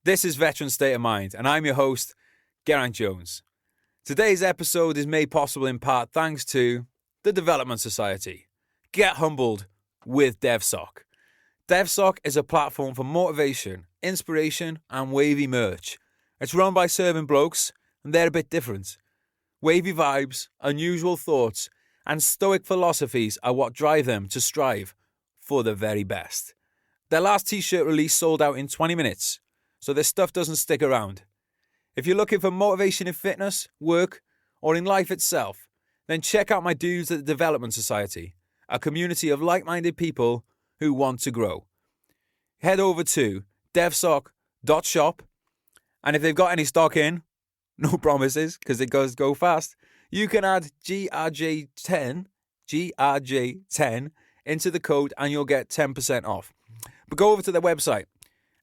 This is Veteran State of Mind, and I'm your host, Geraint Jones. Today's episode is made possible in part thanks to the Development Society. Get humbled with DevSock. DevSock is a platform for motivation, inspiration, and wavy merch. It's run by serving blokes, and they're a bit different. Wavy vibes, unusual thoughts, and stoic philosophies are what drive them to strive for the very best. Their last t-shirt release sold out in 20 minutes, so their stuff doesn't stick around. If you're looking for motivation in fitness, work, or in life itself, then check out my dudes at the Development Society, a community of like-minded people who want to grow. Head over to devsock.shop, and if they've got any stock in, no promises, because it does go fast, you can add GRJ10 into the code and you'll get 10% off. But go over to their website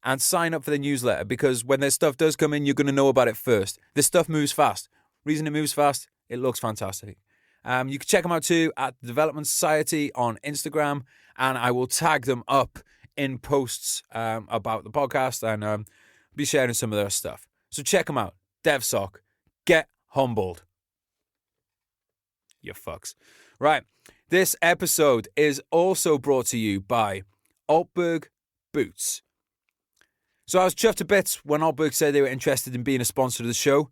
and sign up for the newsletter, because when their stuff does come in, you're going to know about it first. This stuff moves fast. Reason it moves fast, it looks fantastic. You can check them out too at the Development Society on Instagram, and I will tag them up in posts about the podcast and be sharing some of their stuff. So check them out. DevSock. Get humbled. You fucks. Right. This episode is also brought to you by Altberg Boots. So I was chuffed to bits when Altberg said they were interested in being a sponsor of the show.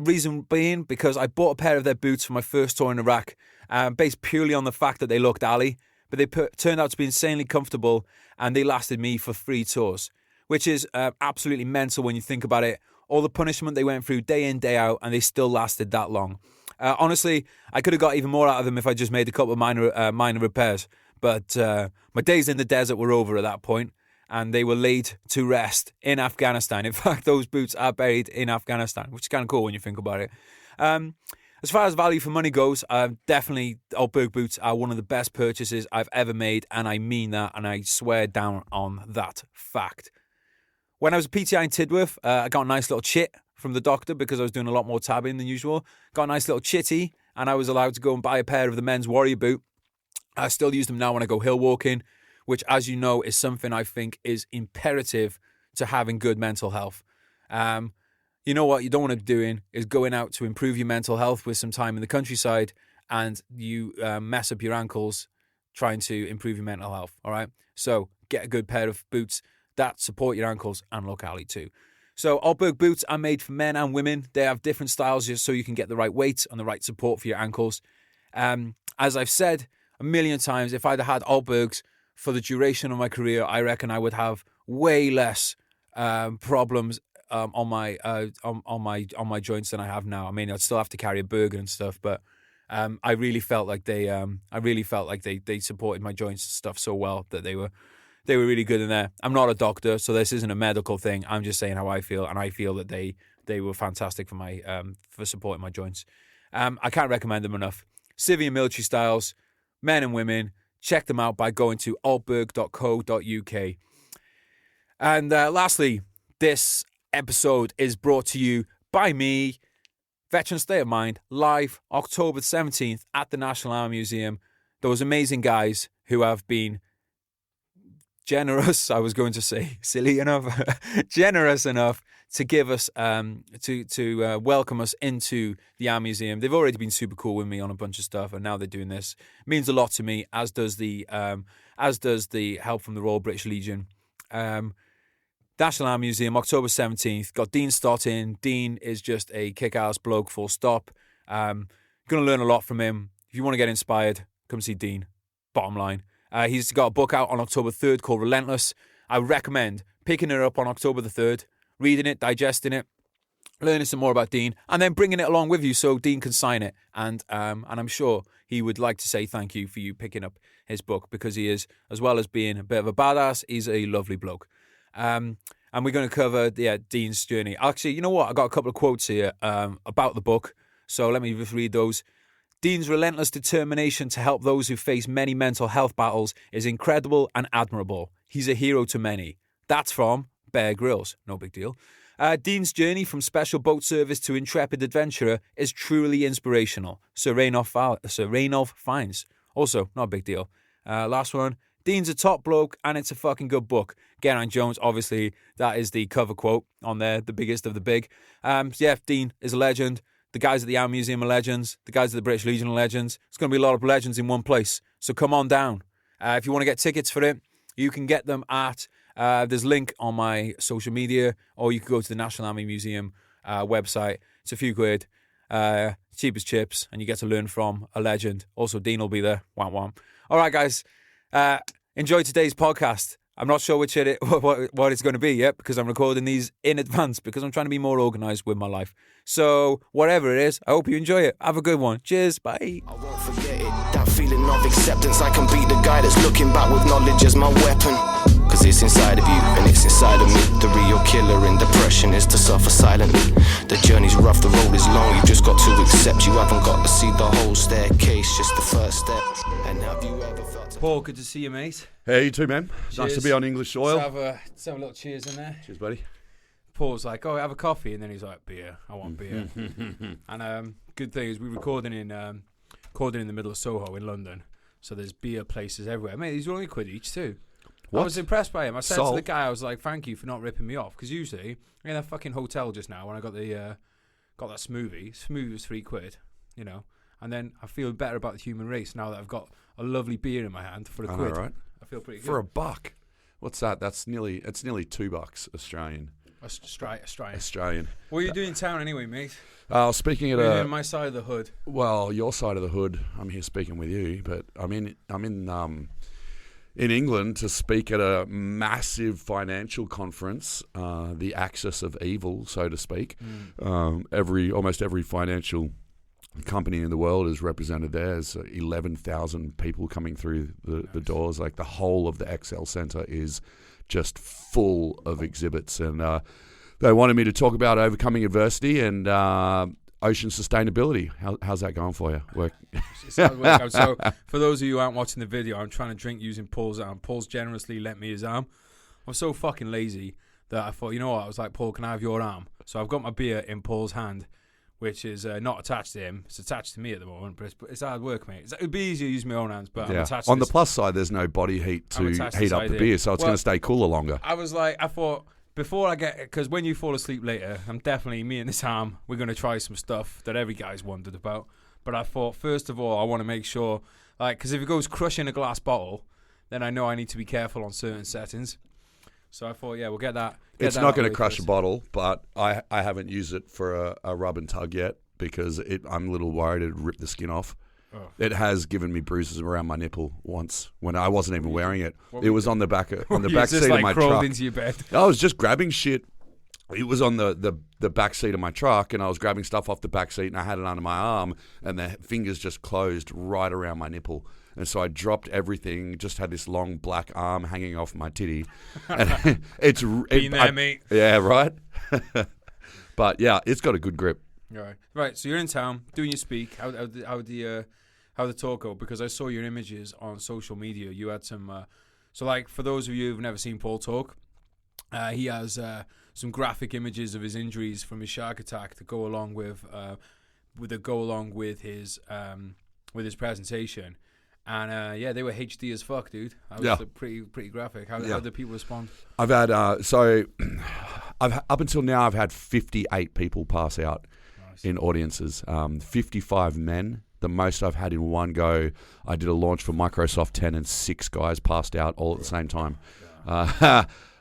Reason being because I bought a pair of their boots for my first tour in Iraq, based purely on the fact that they looked alley, but they turned out to be insanely comfortable, and they lasted me for 3 tours, which is absolutely mental when you think about it. All the punishment they went through day in, day out, and they still lasted that long. Honestly, I could have got even more out of them if I just made a couple of minor repairs, but my days in the desert were over at that point, and they were laid to rest in Afghanistan. In fact, those boots are buried in Afghanistan, which is kind of cool when you think about it. As far as value for money goes, definitely Altberg boots are one of the best purchases I've ever made, and I mean that, and I swear down on that fact. When I was a PTI in Tidworth, I got a nice little chit from the doctor because I was doing a lot more tabbing than usual. Got a nice little chitty, and I was allowed to go and buy a pair of the men's Warrior boot. I still use them now when I go hill walking, which, as you know, is something I think is imperative to having good mental health. You know what you don't want to be doing is going out to improve your mental health with some time in the countryside, and you mess up your ankles trying to improve your mental health, all right? So get a good pair of boots that support your ankles and look alley too. So Altberg boots are made for men and women. They have different styles just so you can get the right weight and the right support for your ankles. As I've said a million times, if I'd had Altbergs for the duration of my career, I reckon I would have way less problems on my joints than I have now. I mean, I'd still have to carry a burger and stuff, but I really felt like they supported my joints and stuff so well that they were really good in there. I'm not a doctor, so this isn't a medical thing. I'm just saying how I feel, and I feel that they were fantastic for my for supporting my joints. I can't recommend them enough. Civilian military styles, men and women. Check them out by going to altberg.co.uk. And lastly, this episode is brought to you by me, Veteran State of Mind, live October 17th at the National Army Museum. Those amazing guys who have been generous, I was going to say silly enough, generous enough to give us, to welcome us into the Army Museum. They've already been super cool with me on a bunch of stuff, and now they're doing this. It means a lot to me, as does the help from the Royal British Legion. National Army Museum, October 17th. Got Dean Stott in. Dean is just a kick-ass bloke, full stop. Going to learn a lot from him. If you want to get inspired, come see Dean. Bottom line. He's got a book out on October 3rd called Relentless. I recommend picking it up on October the 3rd, reading it, digesting it, learning some more about Dean, and then bringing it along with you so Dean can sign it. And I'm sure he would like to say thank you for you picking up his book, because he is, as well as being a bit of a badass, he's a lovely bloke. And we're going to cover Dean's journey. Actually, you know what? I got a couple of quotes here about the book, so let me just read those. Dean's relentless determination to help those who face many mental health battles is incredible and admirable. He's a hero to many. That's from Bear Grylls. No big deal. Dean's journey from special boat service to intrepid adventurer is truly inspirational. Sir Rainulf Fiennes. Also, not a big deal. Last one. Dean's a top bloke, and it's a fucking good book. Geraint Jones, obviously, that is the cover quote on there, the biggest of the big. Yeah, Dean is a legend. The guys at the Army Museum are legends. The guys at the British Legion are legends. It's going to be a lot of legends in one place. So come on down. If you want to get tickets for it, you can get them at, there's a link on my social media, or you can go to the National Army Museum website. It's a few quid, cheap as chips, and you get to learn from a legend. Also, Dean will be there. Wham wham. All right, guys. Enjoy today's podcast. I'm not sure what it's going to be yet, because I'm recording these in advance, because I'm trying to be more organised with my life. So whatever it is, I hope you enjoy it. Have a good one. Cheers. Bye. I won't forget it. That feeling of acceptance. I can be the guy that's looking back with knowledge as my weapon. Cause it's inside of you and it's inside of me. The real killer in depression is to suffer silently. The journey's rough, the road is long. You've just got to accept. You haven't got to see the whole staircase, just the first step. And have you ever felt... Paul, good to see you, mate. Hey, you too, man. Cheers. Nice to be on English soil. Let's have a little cheers in there. Cheers, buddy. Paul's like, oh, have a coffee, and then he's like, beer. I want beer. And good thing is we're recording in the middle of Soho in London, so there's beer places everywhere. Mate, these are only £1 each too. What? I was impressed by him. I said to the guy, I was like, thank you for not ripping me off, because usually I'm in that fucking hotel just now when I got that smoothie. Smoothie was £3, you know, and then I feel better about the human race now that I've got a lovely beer in my hand for £1. I know, right? I feel pretty good. For $1. What's that? It's nearly $2 Australian. Australian. What are you doing in town anyway, mate? Speaking at in my side of the hood. Well, your side of the hood. I'm here speaking with you, but I'm in England to speak at a massive financial conference, the axis of evil, so to speak. Almost every financial company in the world is represented there. There's 11,000 people coming through the doors. Like the whole of the Excel Centre is just full of exhibits, and they wanted me to talk about overcoming adversity and ocean sustainability. How's that going for you? So for those of you who aren't watching the video, I'm trying to drink using Paul's arm. Paul's generously lent me his arm. I'm so fucking lazy that I thought, you know what, I was like, Paul, can I have your arm? So I've got my beer in Paul's hand, which is not attached to him. It's attached to me at the moment, but it's hard work, mate. It'd be easier to use my own hands, but I'm attached to on the plus side, there's no body heat to heat up the beer, so it's going to stay cooler longer. I thought, before I get... Because when you fall asleep later, me and this arm, we're going to try some stuff that every guy's wondered about. But I thought, first of all, I want to make sure... Because if it goes crushing a glass bottle, then I know I need to be careful on certain settings. So I thought, yeah, we'll get that. It's not going to crush a bottle, but I haven't used it for a rub and tug yet because I'm a little worried it'd rip the skin off. Oh. It has given me bruises around my nipple once when I wasn't even wearing it. It was on the back seat of my truck. Into your bed? I was just grabbing shit. It was on the back seat of my truck, and I was grabbing stuff off the back seat, and I had it under my arm, and the fingers just closed right around my nipple. And so I dropped everything, just had this long black arm hanging off my titty. And Been there, mate. Yeah, right? But yeah, it's got a good grip. Right, so you're in town, doing your speak. How the talk go? Because I saw your images on social media. You had some... so like, for those of you who've never seen Paul talk, he has some graphic images of his injuries from his shark attack to go along with his presentation. And they were HD as fuck, dude. That was pretty graphic. How did people respond? I've had up until now I've had 58 people pass out in audiences. 55 men, the most I've had in one go. I did a launch for Microsoft 10 and 6 guys passed out all at the same time.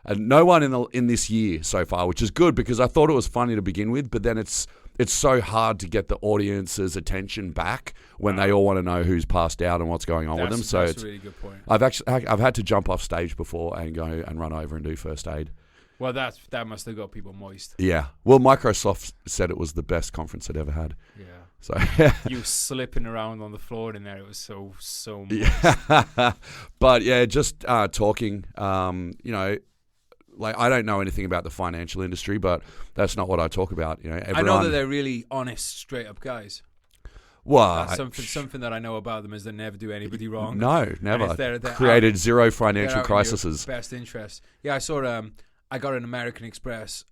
And no one in this year so far, which is good because I thought it was funny to begin with, but then it's so hard to get the audience's attention back when they all want to know who's passed out and what's going on with them. So that's a really good point. I've had to jump off stage before and go and run over and do first aid. Well, that must have got people moist. Yeah. Well, Microsoft said it was the best conference they'd ever had. Yeah. So you were slipping around on the floor in there. It was so moist. Yeah. But yeah, just talking. Like I don't know anything about the financial industry, but that's not what I talk about. I know that they're really honest, straight up guys. Well, something that I know about them is they never do anybody wrong. No, never. They're created zero financial crises. Best interest. Yeah, I saw. I got an American Express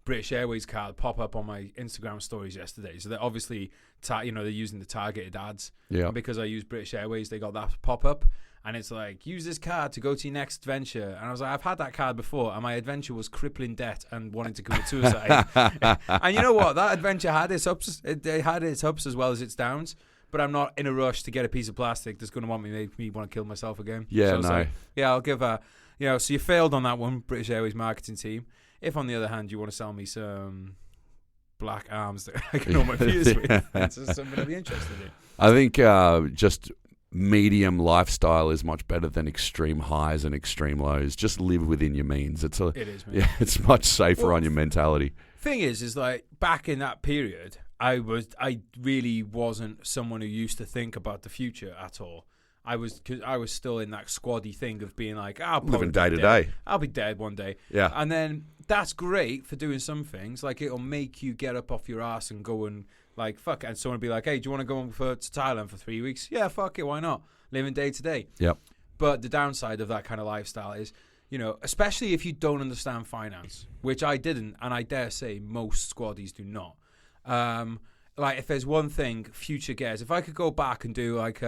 British Airways card pop up on my Instagram stories yesterday. So they're obviously, they're using the targeted ads. Yeah. And because I use British Airways, they got that pop up. And it's like, use this card to go to your next adventure. And I was like, I've had that card before, and my adventure was crippling debt and wanting to commit suicide. And you know what? That adventure had its ups. It had its ups as well as its downs. But I'm not in a rush to get a piece of plastic that's going to make me want to kill myself again. Yeah, so no. like, yeah, I'll give a, so you failed on that one, British Airways marketing team. If, on the other hand, you want to sell me some black arms that I can all my fears with, it's something I'd be interested in. I think just medium lifestyle is much better than extreme highs and extreme lows. Just live within your means. It is, man. Yeah, it's much safer on your mentality. Thing is like back in that period, I really wasn't someone who used to think about the future at all. I was still in that squaddy thing of being like, I'll living day to day. I'll be dead one day. Yeah. And then that's great for doing some things. Like, it'll make you get up off your ass and go and like, fuck. And someone will be like, hey, do you want to go to Thailand for 3 weeks? Yeah, fuck it. Why not? Living day to day. Yep. But the downside of that kind of lifestyle is, especially if you don't understand finance, which I didn't, and I dare say most squaddies do not. Like, if there's one thing future gets, if I could go back and do like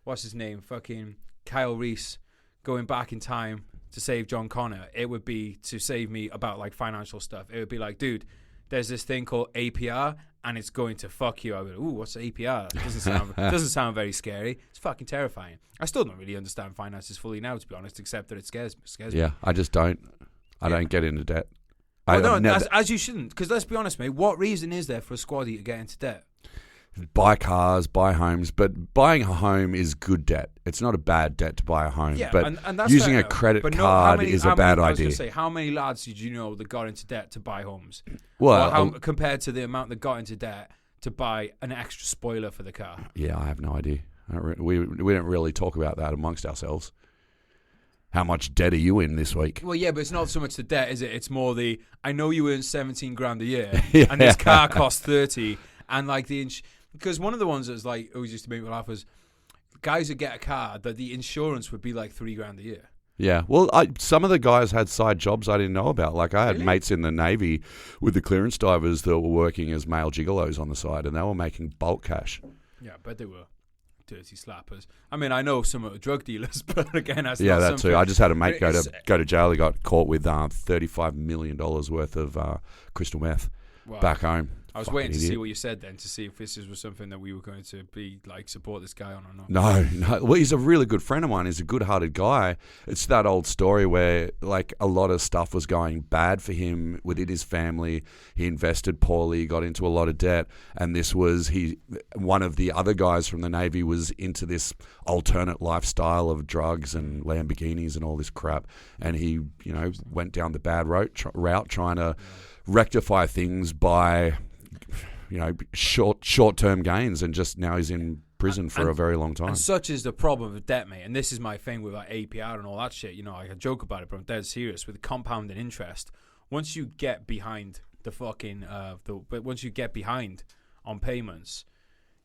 what's his name? Fucking Kyle Reese going back in time to save John Connor. It would be to save me about like financial stuff. It would be like, dude, there's this thing called APR and it's going to fuck you. I would, ooh, what's APR? It doesn't sound very scary. It's fucking terrifying. I still don't really understand finances fully now, to be honest, except that it scares me. Yeah, I just don't. I don't get into debt. Well, no, as you shouldn't. Because let's be honest, mate, what reason is there for a squaddy to get into debt? Buy cars, buy homes, but buying a home is good debt. It's not a bad debt to buy a home, but and that's using a credit card is a bad idea. I was going to say, how many lads did you know that got into debt to buy homes? Well, compared to the amount that got into debt to buy an extra spoiler for the car? Yeah, I have no idea. We don't really talk about that amongst ourselves. How much debt are you in this week? Well, yeah, but it's not so much the debt, is it? It's more the, I know you earn 17 grand a year, and this car costs 30, and like because one of the ones that's like always used to make me laugh was guys who get a car that the insurance would be like 3 grand a year. Yeah, well, some of the guys had side jobs I didn't know about. Like, I had mates in the Navy with the clearance divers that were working as male gigolos on the side, and they were making bulk cash. Yeah, but they were dirty slappers. I mean, I know some of the drug dealers, but again, that's yeah, not that something. too. I just had a mate go to jail. He got caught with $35 million worth of crystal meth back home. I was waiting to see what you said then, to see if this was something that we were going to be like support this guy on or not. No. Well, he's a really good friend of mine. He's a good-hearted guy. It's that old story where like a lot of stuff was going bad for him within his family. He invested poorly, got into a lot of debt, and this was one of the other guys from the Navy was into this alternate lifestyle of drugs and Lamborghinis and all this crap, and he went down the bad route trying to rectify things by short-term gains, and just now he's in prison for a very long time. And such is the problem with debt, mate. And this is my thing with like APR and all that shit. I can joke about it, but I'm dead serious with compounding interest. Once you get behind the fucking, once you get behind on payments,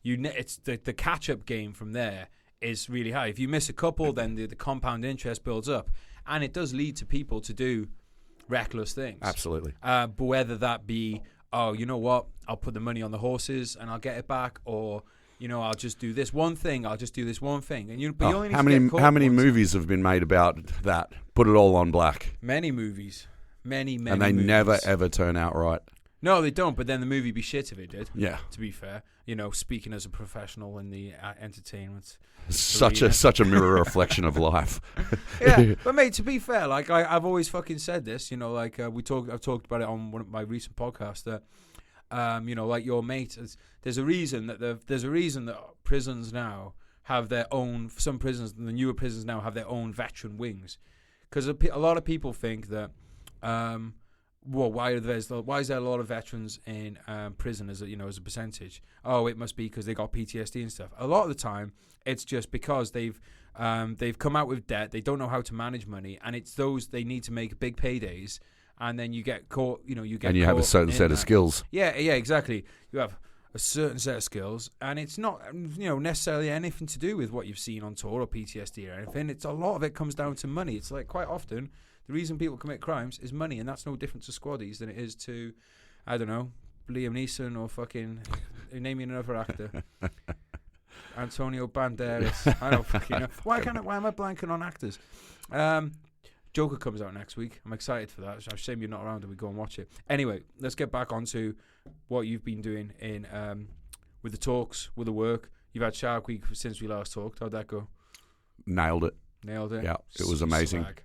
it's the catch-up game from there is really high. If you miss a couple, then the compound interest builds up, and it does lead to people to do reckless things. Absolutely. But whether that be, oh, you know what, I'll put the money on the horses and I'll get it back, or I'll just do this one thing. I'll just do this one thing. And you only need how many movies have been made about that? Put it all on black. Many movies, many. And they never ever turn out right. No, they don't. But then the movie be shit if it did. Yeah. To be fair, speaking as a professional in the entertainment. Such a mirror reflection of life. Yeah, but mate, to be fair, like I've always fucking said this. I've talked about it on one of my recent podcasts that. Like your mate, there's a reason that prisons now have their own. Some prisons, the newer prisons now have their own veteran wings, because a lot of people think that, why is there a lot of veterans in prison as a percentage? Oh, it must be because they got PTSD and stuff. A lot of the time, it's just because they've come out with debt, they don't know how to manage money, and it's those they need to make big paydays. And then you get caught, and you have a certain set of skills. Yeah, exactly. You have a certain set of skills, and it's not, necessarily anything to do with what you've seen on tour or PTSD or anything. It's a lot of it comes down to money. It's like quite often the reason people commit crimes is money, and that's no different to squaddies than it is to, I don't know, Liam Neeson or fucking name me another actor. Antonio Banderas. I don't fucking know. Why am I blanking on actors? Joker comes out next week. I'm excited for that. It's a shame you're not around and we go and watch it. Anyway, let's get back onto what you've been doing in with the talks, with the work. You've had Shark Week since we last talked. How'd that go? Nailed it. Nailed it. Yeah, it was amazing. Swag.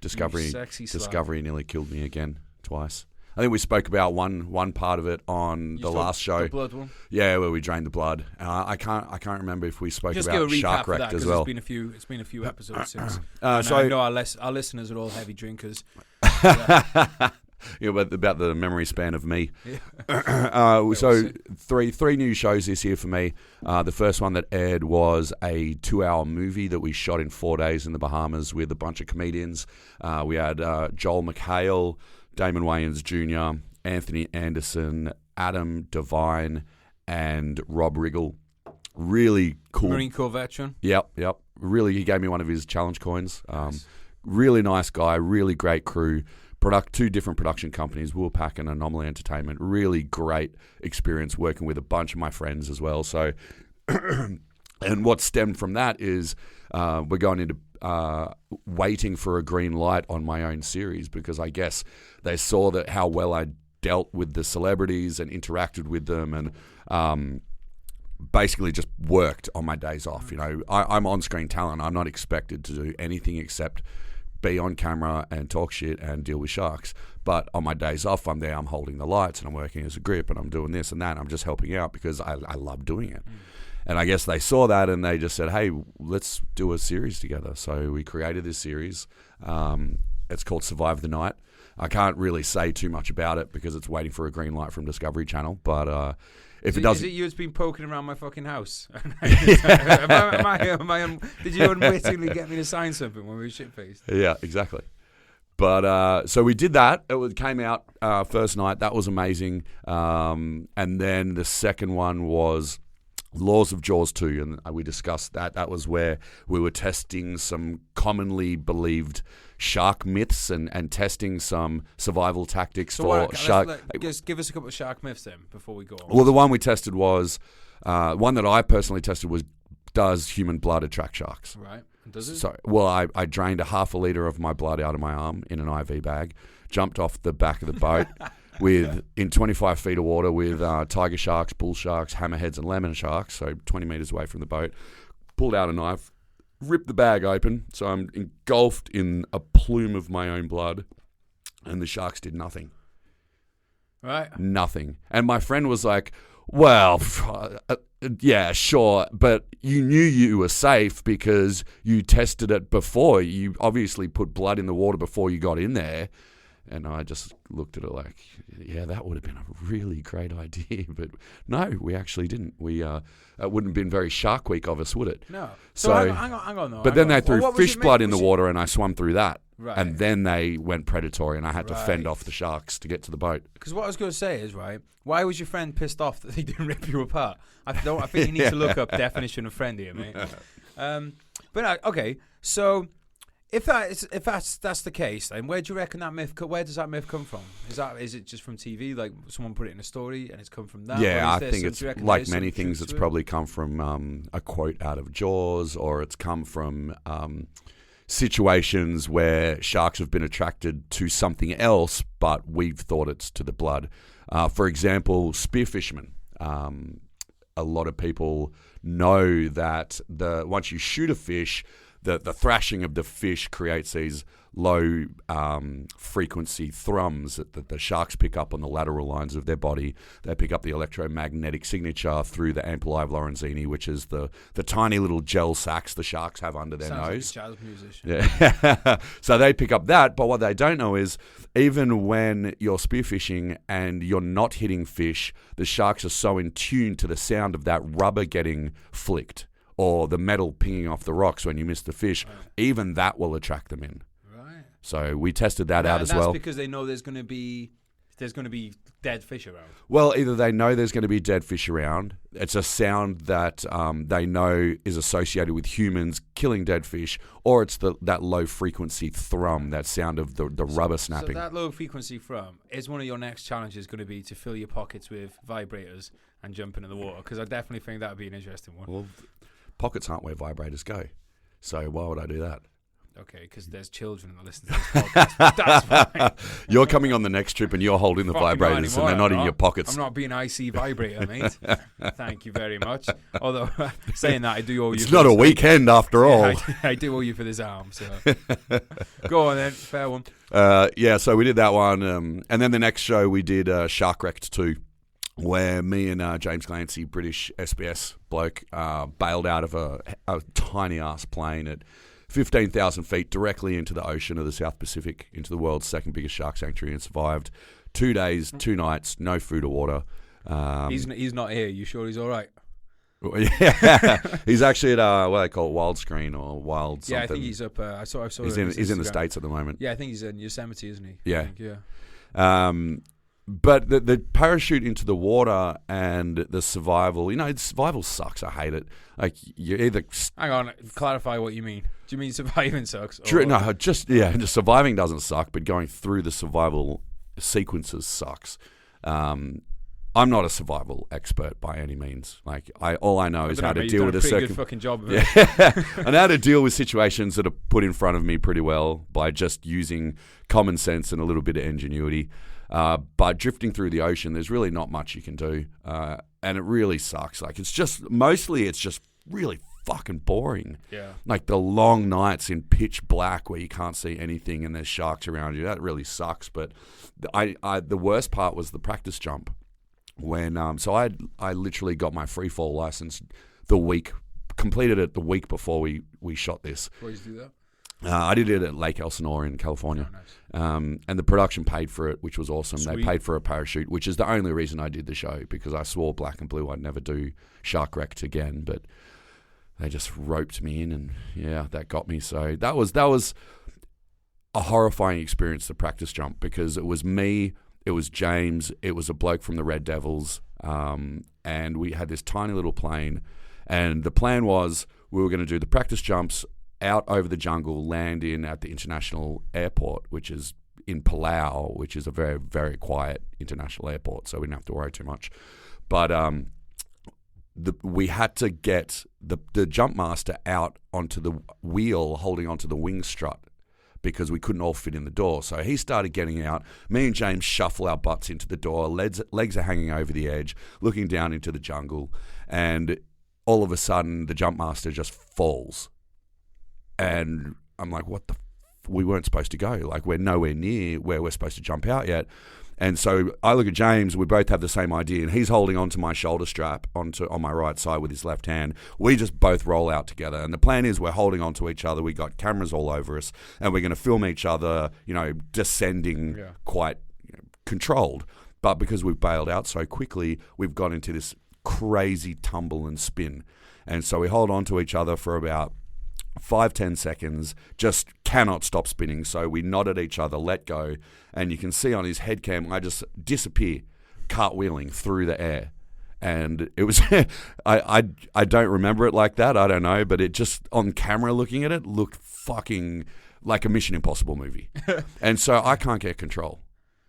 Discovery nearly killed me again twice. I think we spoke about one part of it on the last show. The blood one? Yeah, where we drained the blood. I can't remember if we spoke Just about give a recap Shark for Wrecked that, as well. It's been a few episodes since. So I know our listeners are all heavy drinkers. Yeah, but about the memory span of me. Yeah. So three new shows this year for me. The first one that aired was a 2-hour movie that we shot in 4 days in the Bahamas with a bunch of comedians. We had Joel McHale, Damon Wayans Jr., Anthony Anderson, Adam Devine, and Rob Riggle. Really cool. Marine Corps veteran. Yep. Really, he gave me one of his challenge coins. Nice. Really nice guy, really great crew. Two different production companies, Woolpack and Anomaly Entertainment. Really great experience working with a bunch of my friends as well. So, and what stemmed from that is we're going into waiting for a green light on my own series, because I guess they saw that how well I dealt with the celebrities and interacted with them, and basically just worked on my days off. You know, I'm on-screen talent. I'm not expected to do anything except be on camera and talk shit and deal with sharks. But on my days off, I'm there, I'm holding the lights and I'm working as a grip and I'm doing this and that. And I'm just helping out because I love doing it. And I guess they saw that and they just said, hey, let's do a series together. So we created this series. It's called Survive the Night. I can't really say too much about it because it's waiting for a green light from Discovery Channel. But if it doesn't... Is it you that's been poking around my fucking house? Did you unwittingly get me to sign something when we were shit-faced? Yeah, exactly. But so we did that. It came out first night. That was amazing. And then the second one was Laws of Jaws 2, and we discussed that. That was where we were testing some commonly believed shark myths and testing some survival tactics for shark. Just give us a couple of shark myths then before we go on. Well, the one we tested was one that I personally tested was, does human blood attract sharks? Right. Does it? So, well, I drained a half a litre of my blood out of my arm in an IV bag, jumped off the back of the boat in 25 feet of water with tiger sharks, bull sharks, hammerheads, and lemon sharks, so 20 metres away from the boat, pulled out a knife, ripped the bag open, so I'm engulfed in a plume of my own blood, and the sharks did nothing. Right. Nothing. And my friend was like, well, yeah, sure, but you knew you were safe because you tested it before. You obviously put blood in the water before you got in there. And I just looked at it like, yeah, that would have been a really great idea. But no, we actually didn't. It wouldn't have been very Shark Week of us, would it? No. So hang on. No, but then they threw fish blood in the water and I swam through that. Right. And then they went predatory and I had to fend off the sharks to get to the boat. Because what I was going to say is, right, why was your friend pissed off that he didn't rip you apart? I think you need to look up definition of friend here, mate. Okay, so... If that's the case, then where do you reckon that myth? Where does that myth come from? Is it just from TV? Like someone put it in a story and it's come from that? Yeah, I think it's like many things. It's probably come from a quote out of Jaws, or it's come from situations where sharks have been attracted to something else, but we've thought it's to the blood. For example, spearfishermen. A lot of people know that once you shoot a fish, the thrashing of the fish creates these low frequency thrums that the sharks pick up on the lateral lines of their body. They pick up the electromagnetic signature through the ampullae of Lorenzini, which is the tiny little gel sacs the sharks have under their nose. Like a jazz musician. Yeah. So they pick up that, but what they don't know is even when you're spearfishing and you're not hitting fish, the sharks are so in tune to the sound of that rubber getting flicked, or the metal pinging off the rocks when you miss the fish, even that will attract them in. Right. So we tested that out as well. That's because they know there's going to be dead fish around. Well, either they know there's going to be dead fish around. It's a sound that they know is associated with humans killing dead fish, or it's that low frequency thrum, that sound of the rubber snapping. So that low frequency thrum is one of your next challenges going to be to fill your pockets with vibrators and jump into the water, because I definitely think that would be an interesting one. Well, pockets aren't where vibrators go. So why would I do that? Okay, because there's children that listen to this podcast. That's fine. You're coming on the next trip and you're holding the Fucking vibrators and they're not in your pockets. I'm not being IC vibrator, mate. Thank you very much. Although, saying that, I do owe you. It's not a weekend after all. I do owe you for this arm. So go on then, fair one. So we did that one. And then the next show we did Shark Wrecked 2, where me and James Clancy, British SBS bloke, bailed out of a tiny-ass plane at 15,000 feet directly into the ocean of the South Pacific, into the world's second biggest shark sanctuary, and survived 2 days, 2 nights, no food or water. He's not here. You sure he's all right? Yeah, he's actually at what they call it, Wild Screen or Wild something. Yeah, I think he's up. I saw. He's in the States at the moment. Yeah, I think he's in Yosemite, isn't he? Yeah. I think, yeah. But the parachute into the water and the survival, survival sucks. I hate it. Like, you either... Hang on, clarify what you mean. Do you mean surviving sucks? No, just surviving doesn't suck, but going through the survival sequences sucks. I'm not a survival expert by any means. Like, all I know is how to deal with a pretty good fucking job of it. Yeah. And how to deal with situations that are put in front of me pretty well by just using common sense and a little bit of ingenuity. But drifting through the ocean, there's really not much you can do. And it really sucks. Like, it's just really fucking boring. Yeah. Like the long nights in pitch black where you can't see anything and there's sharks around you. That really sucks. But the worst part was the practice jump. When I literally got my free fall license completed it the week before we shot this. Where did you do that? I did it at Lake Elsinore in California. Oh, nice. And the production paid for it, which was awesome. Sweet. They paid for a parachute, which is the only reason I did the show, because I swore black and blue I'd never do Shark Wrecked again. But they just roped me in, and yeah, that got me. So that was a horrifying experience, the practice jump, because it was me, it was James, it was a bloke from the Red Devils, and we had this tiny little plane, and the plan was we were going to do the practice jumps out over the jungle, land in at the international airport, which is in Palau, which is a very, very quiet international airport, so we didn't have to worry too much. But we had to get the jump master out onto the wheel, holding onto the wing strut, because we couldn't all fit in the door. So he started getting out. Me and James shuffle our butts into the door. Legs are hanging over the edge, looking down into the jungle, and all of a sudden the jump master just falls. And I'm like, what the we weren't supposed to go. Like, we're nowhere near where we're supposed to jump out yet. And so I look at James, we both have the same idea, and he's holding onto my shoulder strap on my right side with his left hand. We just both roll out together. And the plan is we're holding onto each other. We got cameras all over us, and we're going to film each other, descending quite controlled. But because we've bailed out so quickly, we've got into this crazy tumble and spin. And so we hold on to each other for about 5-10 seconds, just cannot stop spinning. So we nod at each other, let go, and you can see on his head cam, I just disappear, cartwheeling through the air. And it was, I don't remember it like that, I don't know, but it just, on camera looking at it, looked fucking like a Mission Impossible movie. And so I can't get control.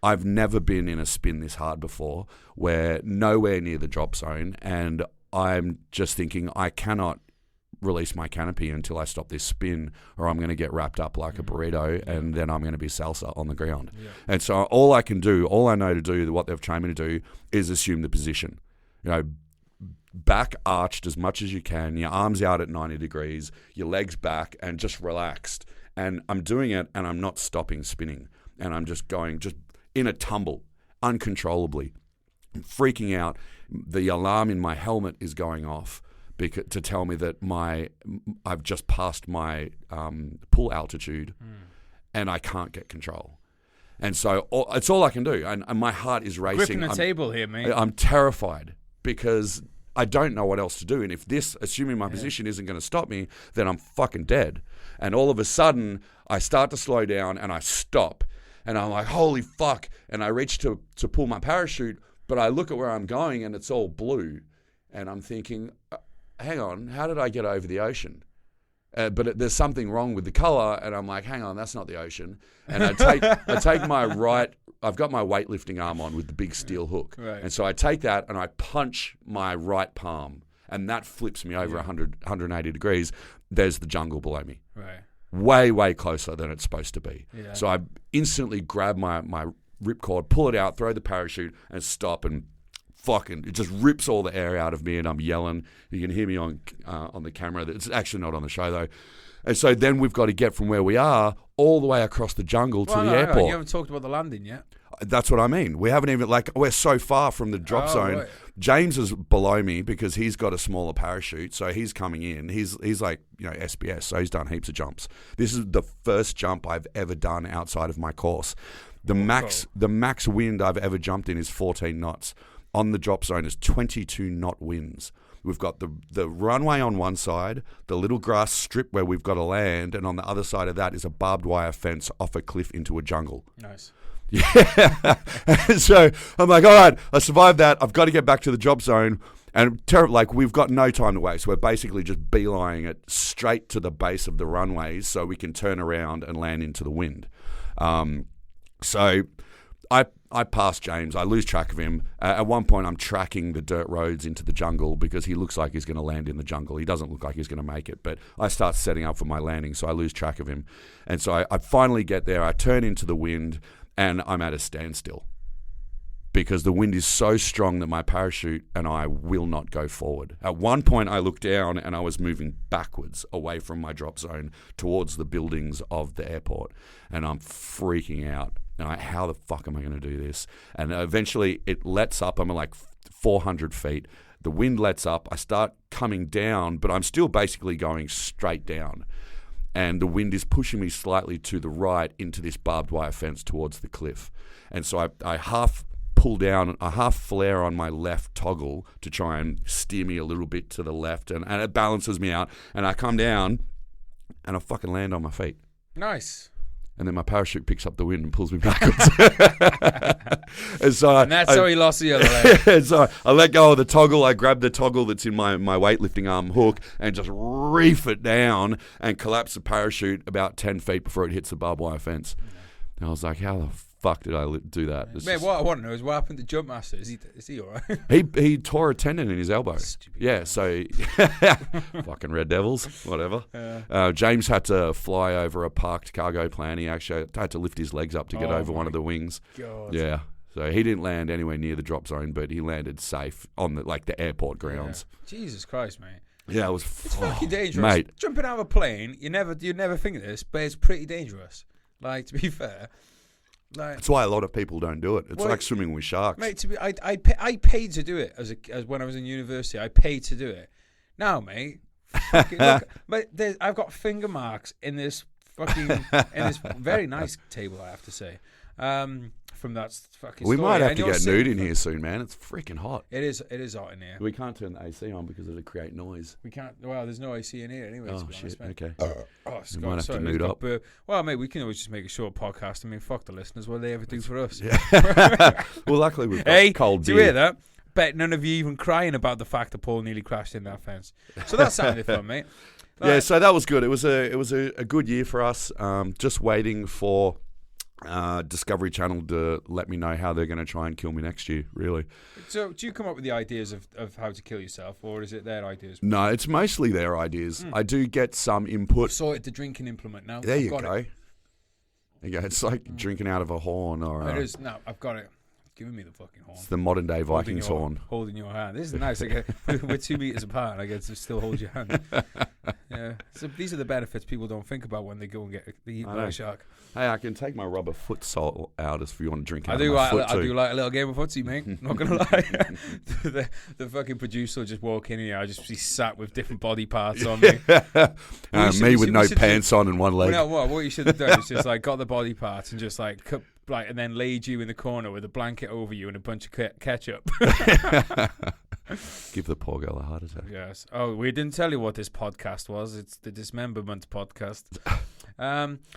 I've never been in a spin this hard before, where nowhere near the drop zone, and I'm just thinking I cannot release my canopy until I stop this spin, or I'm going to get wrapped up like a burrito, and then I'm going to be salsa on the ground. And so all I know to do, what they've trained me to do, is assume the position. Back arched as much as you can, your arms out at 90 degrees, your legs back, and just relaxed. And I'm doing it, and I'm not stopping spinning. And I'm just going, just in a tumble, uncontrollably. I'm freaking out. The alarm in my helmet is going off to tell me that I've just passed my pull altitude, and I can't get control. And so it's all I can do. And my heart is racing. Gripping the table here, mate. I'm terrified because I don't know what else to do. And if this, assuming my position isn't going to stop me, then I'm fucking dead. And all of a sudden, I start to slow down and I stop. And I'm like, holy fuck. And I reach to pull my parachute, but I look at where I'm going and it's all blue. And I'm thinking, hang on, how did I get over the ocean? But there's something wrong with the color, and I'm like, hang on, that's not the ocean. And I take my right, I've got my weightlifting arm on with the big steel hook. Right. And so I take that and I punch my right palm. and that flips me over 180 degrees, there's the jungle below me. Right. Way, way closer than it's supposed to be. Yeah. So I instantly grab my ripcord, pull it out, throw the parachute, and stop, and fucking, it just rips all the air out of me, and I'm yelling. You can hear me on the camera. It's actually not on the show, though. And so then we've got to get from where we are all the way across the jungle to the airport. You haven't talked about the landing yet. That's what I mean. We haven't even, we're so far from the drop zone. Right. James is below me because he's got a smaller parachute, so he's coming in. He's like, SBS, so he's done heaps of jumps. This is the first jump I've ever done outside of my course. The max wind I've ever jumped in is 14 knots. On the drop zone is 22 knot winds. We've got the runway on one side, the little grass strip where we've got to land, and on the other side of that is a barbed wire fence off a cliff into a jungle. Nice. Yeah. And so I'm like, all right, I survived that. I've got to get back to the drop zone. And we've got no time to waste. We're basically just beelining it straight to the base of the runways so we can turn around and land into the wind. So I pass James. I lose track of him. At one point, I'm tracking the dirt roads into the jungle because he looks like he's going to land in the jungle. He doesn't look like he's going to make it, but I start setting up for my landing, so I lose track of him. And so I finally get there. I turn into the wind, and I'm at a standstill because the wind is so strong that my parachute and I will not go forward. At one point, I looked down, and I was moving backwards away from my drop zone towards the buildings of the airport, and I'm freaking out. And how the fuck am I going to do this? And eventually it lets up. I'm at like 400 feet. The wind lets up. I start coming down, but I'm still basically going straight down. And the wind is pushing me slightly to the right into this barbed wire fence towards the cliff. And so I half pull down, I half flare on my left toggle to try and steer me a little bit to the left. And it balances me out. And I come down and I fucking land on my feet. Nice. And then my parachute picks up the wind and pulls me backwards. and that's how he lost the other leg. And so I let go of the toggle. I grab the toggle that's in my weightlifting arm hook and just reef it down and collapse the parachute about 10 feet before it hits the barbed wire fence. And I was like, how the fuck did I do that? Mate, what I want to know is what happened to Jump Master. Is he all right? He tore a tendon in his elbow. Stupid yeah, so fucking Red Devils, whatever. James had to fly over a parked cargo plane. He actually had to lift his legs up to get over one of the wings. God. Yeah, so he didn't land anywhere near the drop zone, but he landed safe on the airport grounds. Yeah. Jesus Christ, mate. Yeah, it's fucking dangerous, mate. Jumping out of a plane, you never think of this, but it's pretty dangerous. Like, to be fair. That's why a lot of people don't do it. It's like swimming with sharks. Mate, I paid to do it as when I was in university. I paid to do it. Now, mate, look, but I've got finger marks in this very nice table, I have to say. From that fucking we story. might have to get nude in here soon, man. It's freaking hot. It is hot in here. We can't turn the AC on because it'll create noise. We can't. Well, there's no AC in here anyway. Oh, to be shit. honest, Okay. We might have to nude up. Well, mate, we can always just make a short podcast. I mean, fuck the listeners. What do they ever do for us? Yeah. Well, luckily we've got cold beer. Do you hear that? Bet none of you even crying about the fact that Paul nearly crashed in that fence. So that sounded fun, mate. Yeah, so that was good. It was a good year for us. Just waiting for Discovery Channel to let me know how they're going to try and kill me next year, really. So do you come up with the ideas of how to kill yourself, or is it their ideas? No, it's mostly their ideas. I do get some input. I've sorted the drinking implement now. There you go. There you go. It's like drinking out of a horn. Or it is. No, I've got it. Giving me the fucking horn. It's the modern day Vikings horn. Holding your hand. This is nice. We're 2 meters apart and I get to still hold your hand. Yeah. So these are the benefits people don't think about when they go and get eaten by a shark. Hey, I can take my rubber foot salt out if you want to drink out I of my foot too. I do like a little game of footsie, mate. Not going to lie. the fucking producer will just walk in here. I just be sat with different body parts on me. Me with no pants on and one leg. Well, no, what you should have done is just like got the body parts and just like and then laid you in the corner with a blanket over you and a bunch of ketchup. Give the poor girl a heart attack. Yes. Oh, we didn't tell you what this podcast was. It's the Dismemberment podcast.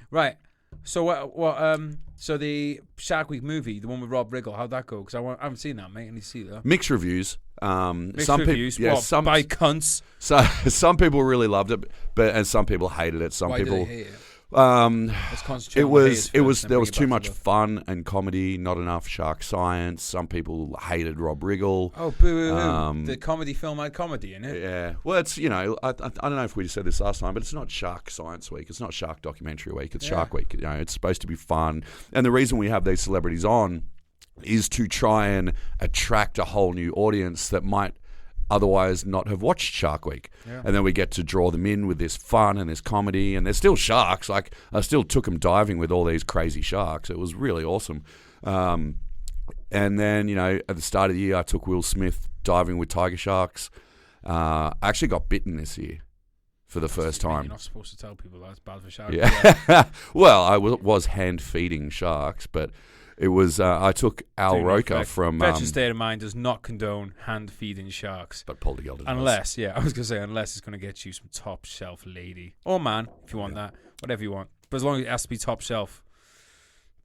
Right. So what? So the Shark Week movie, the one with Rob Riggle, how'd that go? Because I haven't seen that, mate. I need to see that. Mixed reviews. Mixed reviews. By cunts. So some people really loved it, and some people hated it. Some Why people. did they hate it? Let's concentrate It on the was haters there first, then was bring too it back to much fun and comedy, not enough shark science. Some people hated Rob Riggle. Oh, boo! The comedy film had comedy in it. Yeah, well, it's I don't know if we said this last time, but it's not Shark Science Week. It's not Shark Documentary Week. It's Shark Week. It's supposed to be fun, and the reason we have these celebrities on is to try and attract a whole new audience that might otherwise not have watched Shark Week. Yeah. And then we get to draw them in with this fun and this comedy, and they're still sharks. Like, I still took them diving with all these crazy sharks. It was really awesome. And then, at the start of the year, I took Will Smith diving with tiger sharks. I actually got bitten this year for the first time. You're not supposed to tell people that's bad for sharks. Yeah. Well, I was hand feeding sharks, but it was I took Al Roker from Veteran State of Mind does not condone hand feeding sharks. But Paul De Gelder does. Unless it's going to get you some top shelf lady or man, if you want that, whatever you want. But as long as it has to be top shelf.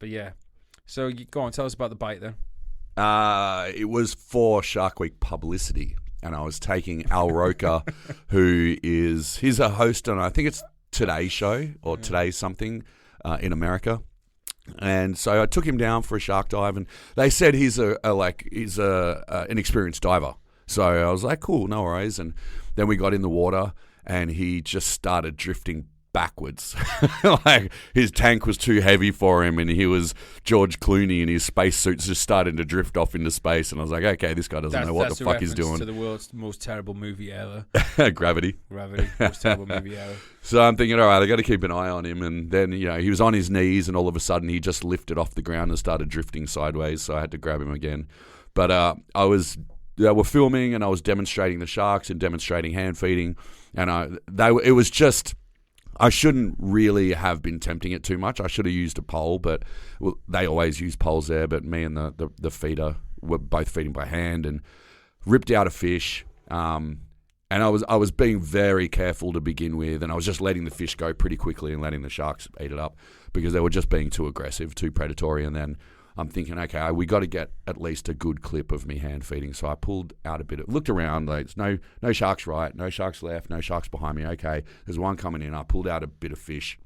But yeah, so go on, tell us about the bite then. It was for Shark Week publicity, and I was taking Al Roker, he's a host on, I think it's Today Show or Today something in America. And so I took him down for a shark dive, and they said he's an experienced diver. So I was like, cool, no worries. And then we got in the water, and he just started drifting backwards. Like, his tank was too heavy for him, and he was George Clooney, and his spacesuit's just starting to drift off into space. And I was like, okay, this guy doesn't know what the fuck he's doing. To the world's most terrible movie ever. Gravity, most terrible movie ever. So I'm thinking, all right, I got to keep an eye on him. And then, he was on his knees, and all of a sudden he just lifted off the ground and started drifting sideways. So I had to grab him again. But we're filming, and I was demonstrating the sharks and demonstrating hand feeding, and it was just. I shouldn't really have been tempting it too much. I should have used a pole, but they always use poles there. But me and the feeder were both feeding by hand, and ripped out a fish. And I was being very careful to begin with, and I was just letting the fish go pretty quickly and letting the sharks eat it up because they were just being too aggressive, too predatory. And then I'm thinking, okay, we got to get at least a good clip of me hand feeding. So I pulled out looked around, like, no sharks right, no sharks left, no sharks behind me. Okay, there's one coming in. I pulled out a bit of fish,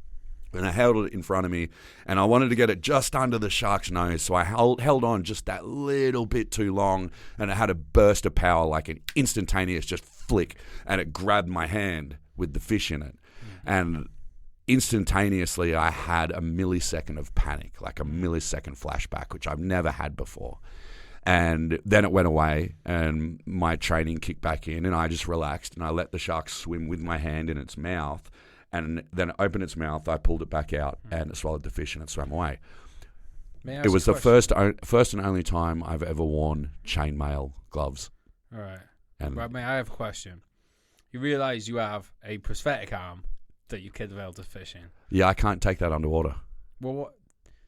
and I held it in front of me, and I wanted to get it just under the shark's nose. So I held on just that little bit too long, and it had a burst of power, like an instantaneous just flick, and it grabbed my hand with the fish in it. And instantaneously, I had a millisecond of panic, like a millisecond flashback, which I've never had before. And then it went away, and my training kicked back in, and I just relaxed, and I let the shark swim with my hand in its mouth, and then it opened its mouth, I pulled it back out, and it swallowed the fish, and it swam away. It was the first and only time I've ever worn chainmail gloves. All right. Right, mate, I have a question. You realise you have a prosthetic arm that you could develop to fish in. Yeah, I can't take that underwater. Well, what?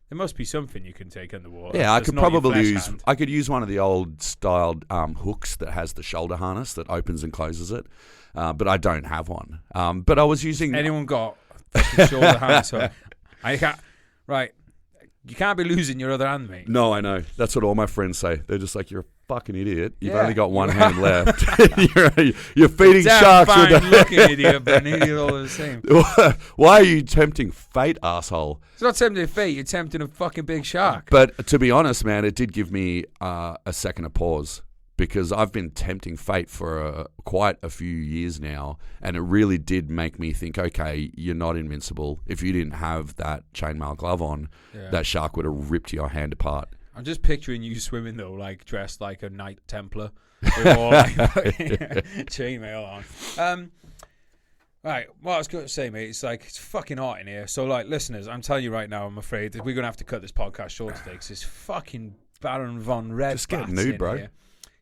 There must be something you can take underwater. Yeah, I could probably use one of the old styled hooks that has the shoulder harness that opens and closes it, but I don't have one. But I was using. Anyone got a shoulder harness hook? Right. You can't be losing your other hand, mate. No, I know. That's what all my friends say. They're just like, you're a fucking idiot. You've only got one hand left. you're feeding sharks with a looking idiot, but an idiot all the same. Why are you tempting fate, asshole? It's not tempting fate. You're tempting a fucking big shark. But to be honest, man, it did give me a second of pause, because I've been tempting fate for quite a few years now, and it really did make me think, okay, you're not invincible. If you didn't have that chainmail glove on, that shark would have ripped your hand apart. I'm just picturing you swimming, though, like dressed like a Knight Templar with all like chainmail on. Right, what I was going to say, mate, it's fucking hot in here. So, like, listeners, I'm telling you right now, I'm afraid that we're going to have to cut this podcast short today because it's fucking Baron Von Red. Just get nude, bro. Here.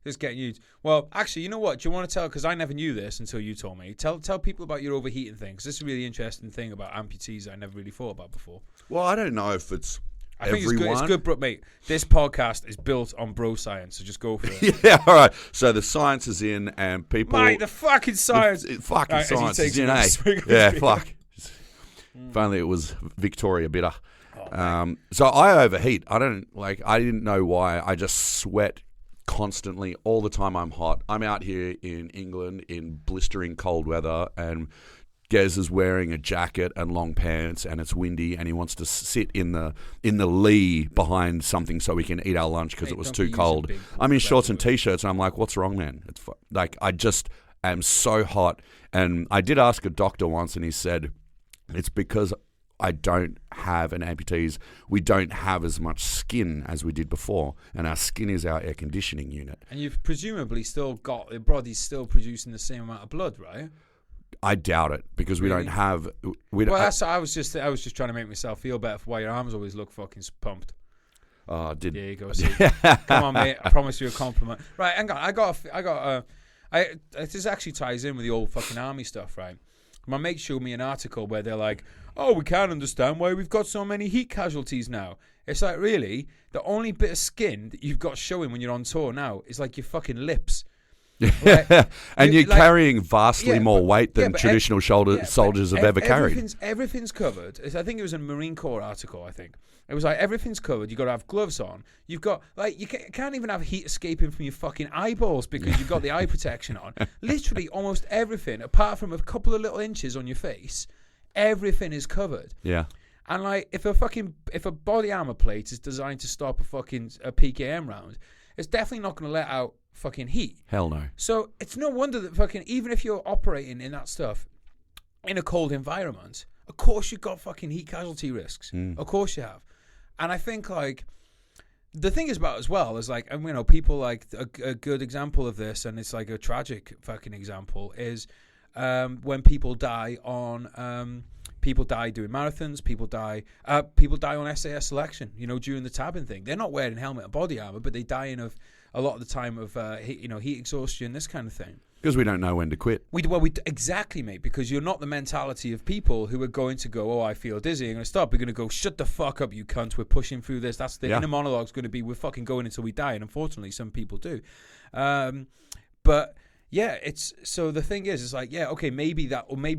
Just getting used. Well, actually, you know what? Do you want to tell? Because I never knew this until you told me. Tell people about your overheating thing. Because this is a really interesting thing about amputees that I never really thought about before. Well, I don't know if it's I think everyone. it's good, bro, mate. This podcast is built on bro science, so just go for it. Yeah, all right. So the science is in, and people. Mate, the fucking science. Science is in, Yeah, fuck. If only it was Victoria bitter. So I overheat. I didn't know why. I just sweat constantly all the time. I'm hot. I'm out here in England in blistering cold weather, and Gez is wearing a jacket and long pants, and it's windy, and he wants to sit in the lee behind something so we can eat our lunch because it was too cold. I'm in shorts and t-shirts, and I'm like, "What's wrong, man?" It's like I just am so hot. And I did ask a doctor once, and he said it's because I don't have an amputees. We don't have as much skin as we did before, and our skin is our air conditioning unit. And you've presumably still got your body's still producing the same amount of blood, right? I doubt it because we don't have. I was just trying to make myself feel better for why your arms always look fucking pumped. There you go. See. Come on, mate. I promise you a compliment. Right, hang on. This actually ties in with the old fucking army stuff, right? My mate showed me an article where they're like, "Oh, we can't understand why we've got so many heat casualties now." It's like, really, the only bit of skin that you've got showing when you're on tour now is like your fucking lips. Right? And you're like, carrying vastly more weight than traditional soldiers have ever carried. Everything's covered. I think it was a Marine Corps article, I think. It was like, everything's covered. You've got to have gloves on. You've got, like, you can't even have heat escaping from your fucking eyeballs because you've got the eye protection on. Literally, almost everything, apart from a couple of little inches on your face, everything is covered. Yeah. And, like, if a body armor plate is designed to stop a PKM round, it's definitely not going to let out fucking heat. Hell no. So it's no wonder that even if you're operating in that stuff in a cold environment, of course you've got fucking heat casualty risks. Of course you have. And I think, like, the thing is about as well is, like, and, you know, people, like, a good example of this, and it's like a tragic fucking example, is when people die on people die doing marathons, people die on SAS selection, you know, during the tabbing thing. They're not wearing helmet or body armor, but they die of a lot of the time of heat exhaustion, this kind of thing. Because we don't know when to quit. Exactly, mate. Because you're not the mentality of people who are going to go, "Oh, I feel dizzy, I'm going to stop." You're going to go, "Shut the fuck up, you cunt. We're pushing through this." That's the inner monologue's going to be, "We're fucking going until we die." And unfortunately, some people do. But yeah, so the thing is, it's like, yeah, okay, maybe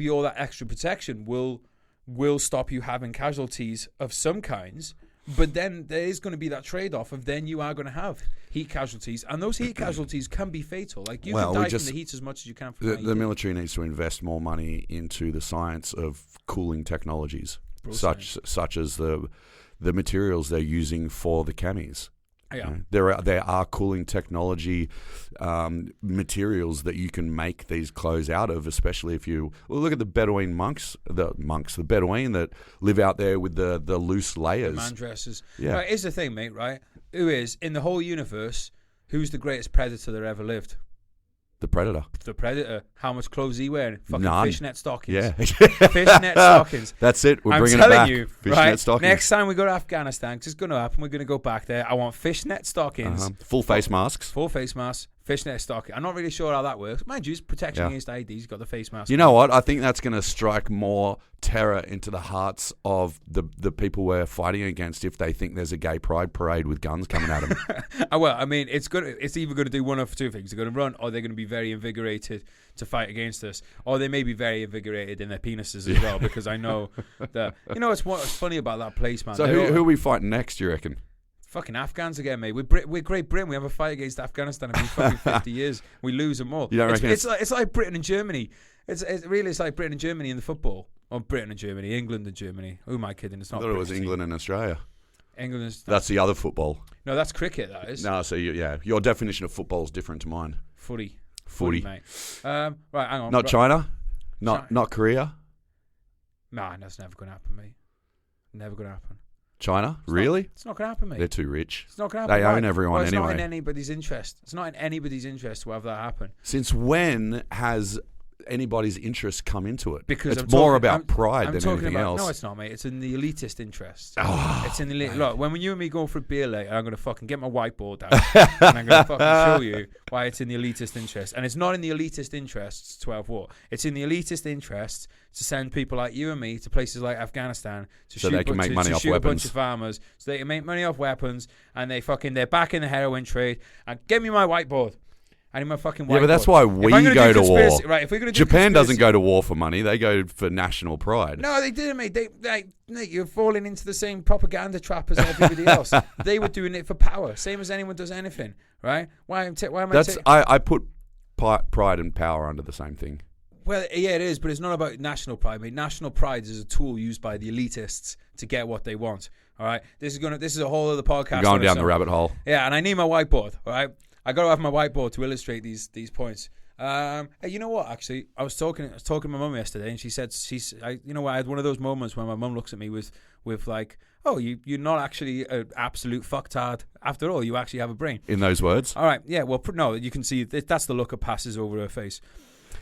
all that extra protection will stop you having casualties of some kinds. But then there is going to be that trade-off of then you are going to have heat casualties, and those heat casualties can be fatal. Like, you can die from the heat as much as you can from the military needs to invest more money into the science of cooling technologies, such as the materials they're using for the camis. Yeah. There are cooling technology materials that you can make these clothes out of, especially if you look at the Bedouin the Bedouin that live out there with the loose layers. The man dresses. Yeah. Right, here's the thing, mate, right? Who is, in the whole universe, who's the greatest predator that ever lived? The Predator. The Predator. How much clothes is he wearing? Fucking None. fishnet stockings. Yeah. Fishnet stockings. That's it. We're bringing it back. I'm telling you, fishnet stockings. Next time we go to Afghanistan, because it's going to happen, we're going to go back there. I want fishnet stockings. Full face masks. Full face masks. Fishnet stocking. I'm not really sure how that works. Mind you, it's protection against IEDs. You've got the face mask. You know what? I think that's going to strike more terror into the hearts of the people we're fighting against if they think there's a gay pride parade with guns coming at them. Well, I mean, it's either going to do one of two things. They're going to run, or they're going to be very invigorated to fight against us, or they may be very invigorated in their penises as well, because I know that, you know, what's funny about that place, man. So who are we fighting next, you reckon? Fucking Afghans again, mate. We're Great Britain. We have a fight against Afghanistan in fucking 50 years. We lose them all. You don't reckon it's like Britain and Germany. It's like Britain and Germany in the football. Or Britain and Germany, England and Germany. Who am I kidding? It's not. I thought it was England and Australia. England is. That's the other football. No, that's cricket. That is. No, so your definition of football is different to mine. Footy, mate. Right, hang on. Not China. Not Korea. Nah, that's never going to happen, mate. Never going to happen. China? Really? It's not going to happen, mate. They're too rich. It's not going to happen. They own everyone anyway. It's not in anybody's interest. It's not in anybody's interest to have that happen. Since when has anybody's interest come into it? Because it's more about pride than anything else. No, it's not, mate. It's in the elitist interest. Oh, it's in the look. When you and me go for a beer later, I'm going to fucking get my whiteboard out and I'm going to fucking show you why it's in the elitist interest. And it's not in the elitist interests to have war. It's in the elitist interests to send people like you and me to places like Afghanistan to shoot, they can make money off shoot weapons. A bunch of farmers, so they can make money off weapons, and they're back in the heroin trade. And get me my whitebold. I need my fucking whiteboard. Yeah, but that's why we go to war. Right, if we're going to Japan doesn't go to war for money; they go for national pride. No, they didn't, mate. You're falling into the same propaganda trap as everybody else. They were doing it for power, same as anyone does anything, right? Why am I? I put pride and power under the same thing. Well, yeah, it is, but it's not about national pride, mate. National pride is a tool used by the elitists to get what they want. All right, this is a whole other podcast. You're going down the rabbit hole. Yeah, and I need my whiteboard. All right, I got to have my whiteboard to illustrate these points. Hey, you know what? Actually, I was talking to my mum yesterday, and she said you know what? I had one of those moments when my mum looks at me with like, oh, you're not actually an absolute fucktard after all. You actually have a brain. In those words. All right, yeah. Well, no, you can see that's the look that passes over her face.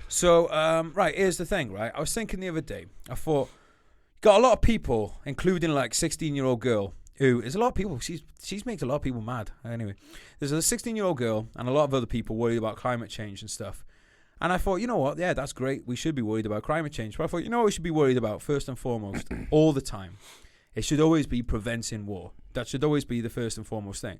So, right, here's the thing, right? I was thinking the other day, I thought, got a lot of people, including like 16-year-old girl, who is a lot of people, she's makes a lot of people mad. Anyway, there's a 16-year-old girl and a lot of other people worried about climate change and stuff. And I thought, you know what? Yeah, that's great. We should be worried about climate change. But I thought, you know what we should be worried about first and foremost, all the time? It should always be preventing war. That should always be the first and foremost thing.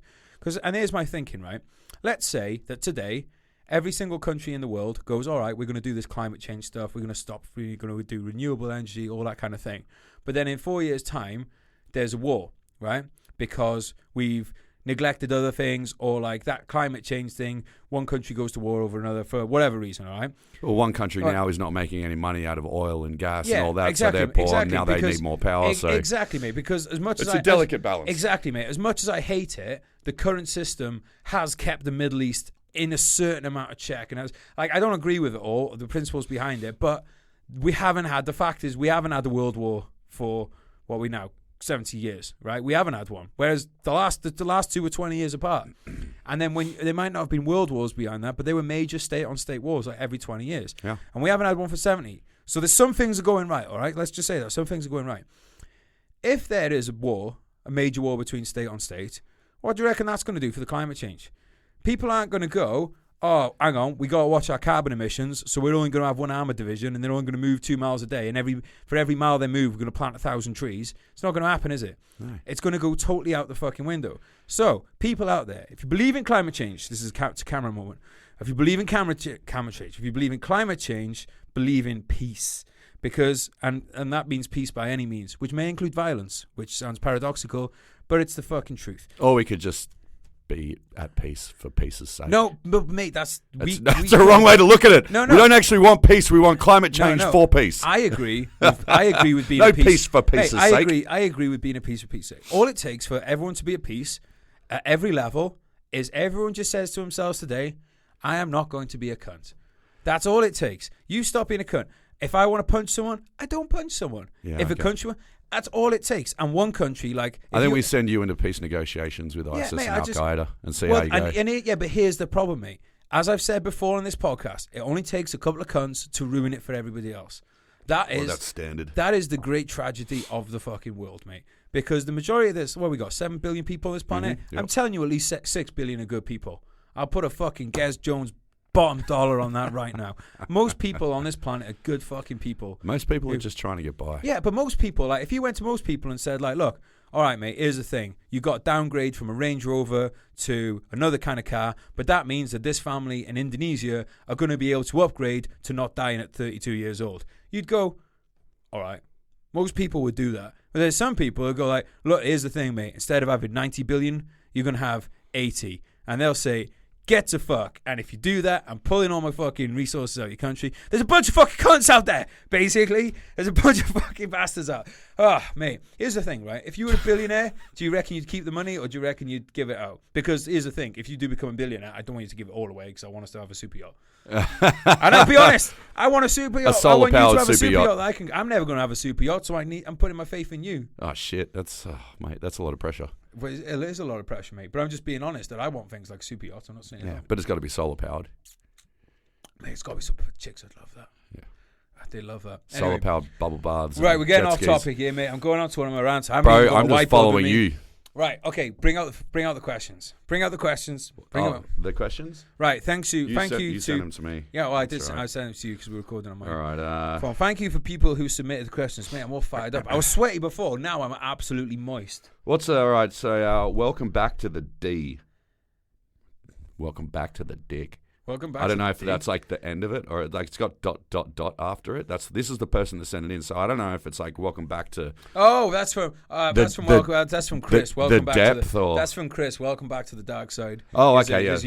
And here's my thinking, right? Let's say that today, every single country in the world goes, all right, we're going to do this climate change stuff. We're going to stop. We're going to do renewable energy, all that kind of thing. But then in 4 years' time, there's a war, right? Because we've neglected other things, or like that climate change thing, one country goes to war over another for whatever reason, all right? Well, one country now is not making any money out of oil and gas and all that, exactly, so they're poor, exactly, and now they need more power. Exactly, mate, because as much it's as a delicate balance. Exactly, mate. As much as I hate it, the current system has kept the Middle East in a certain amount of check. And I don't agree with it all, the principles behind it, but we haven't had the World War for what we now 70 years, right? We haven't had one. Whereas the last two were 20 years apart. And then when there might not have been world wars behind that, but they were major state-on-state wars like every 20 years. Yeah. And we haven't had one for 70. So there's some things are going right, all right? Let's just say that. Some things are going right. If there is a major war between state-on-state, what do you reckon that's going to do for the climate change? People aren't going to go, oh, hang on, we got to watch our carbon emissions, so we're only going to have one armoured division, and they're only going to move 2 miles a day, and for every mile they move, we're going to plant 1,000 trees. It's not going to happen, is it? No. It's going to go totally out the fucking window. So, people out there, if you believe in climate change, this is a camera moment, if you believe in climate change, if you believe in climate change, believe in peace. Because, and that means peace by any means, which may include violence, which sounds paradoxical, but it's the fucking truth. Or we could just be at peace for peace's sake. No, but mate, that's the wrong way to look at it. No. We don't actually want peace. We want climate change for peace. I agree with being no at peace. Peace for peace's sake. I agree with being at peace for peace's sake. All it takes for everyone to be at peace at every level is everyone just says to themselves today, I am not going to be a cunt. That's all it takes. You stop being a cunt. If I want to punch someone, I don't punch someone. Yeah, if a country, that's all it takes. And one country, like... I think we send you into peace negotiations with ISIS and Al-Qaeda and see how you go. But here's the problem, mate. As I've said before on this podcast, it only takes a couple of cunts to ruin it for everybody else. That's standard. That is the great tragedy of the fucking world, mate. Because the majority of this, we got 7 billion people on this planet. Mm-hmm, yep. I'm telling you, at least 6 billion are good people. I'll put a fucking Gez Jones bottom dollar on that right now. Most people on this planet are good fucking people. Most people are just trying to get by. Yeah, but most people, like, if you went to most people and said, like, look, all right, mate, here's the thing. You got downgrade from a Range Rover to another kind of car, but that means that this family in Indonesia are going to be able to upgrade to not dying at 32 years old. You'd go, all right. Most people would do that. But there's some people who go like, look, here's the thing, mate. Instead of having 90 billion, you're going to have 80. And they'll say, get to fuck. And if you do that, I'm pulling all my fucking resources out of your country. There's a bunch of fucking cunts out there, basically. There's a bunch of fucking bastards out. Mate, here's the thing, right? If you were a billionaire, do you reckon you'd keep the money or do you reckon you'd give it out? Because here's the thing. If you do become a billionaire, I don't want you to give it all away because I want us to have a super yacht. And I'll be honest, I want a super yacht. A solar-powered super yacht. I'm never going to have a super yacht, so I'm putting my faith in you. Oh, shit. Mate, that's a lot of pressure. Well, it is a lot of pressure, mate. But I'm just being honest that I want things like super yachts. I'm not saying that. But it's got to be solar powered. Mate, it's got to be super chicks. I'd love that. Yeah, they love that. Solar powered bubble baths. Right, we're getting off topic here, mate. I'm going on to one of my rants. Bro, I'm just following you. Right, okay. Bring out the questions. The questions. The questions. Right, thank you. You sent them to me. Yeah, well, I did. Right. I sent them to you because we're recording on my. All right. Thank you for people who submitted the questions, mate. I'm all fired up. I was sweaty before. Now I'm absolutely moist. All right? So, welcome back to the D. Welcome back to the dick. Welcome back. I don't know if the that's like the end of it or like it's got ... after it. This is the person that sent it in, so I don't know if it's like welcome back to. Oh, that's from Chris. Welcome back depth to or that's from Chris. Welcome back to the dark side. Oh, okay, yeah.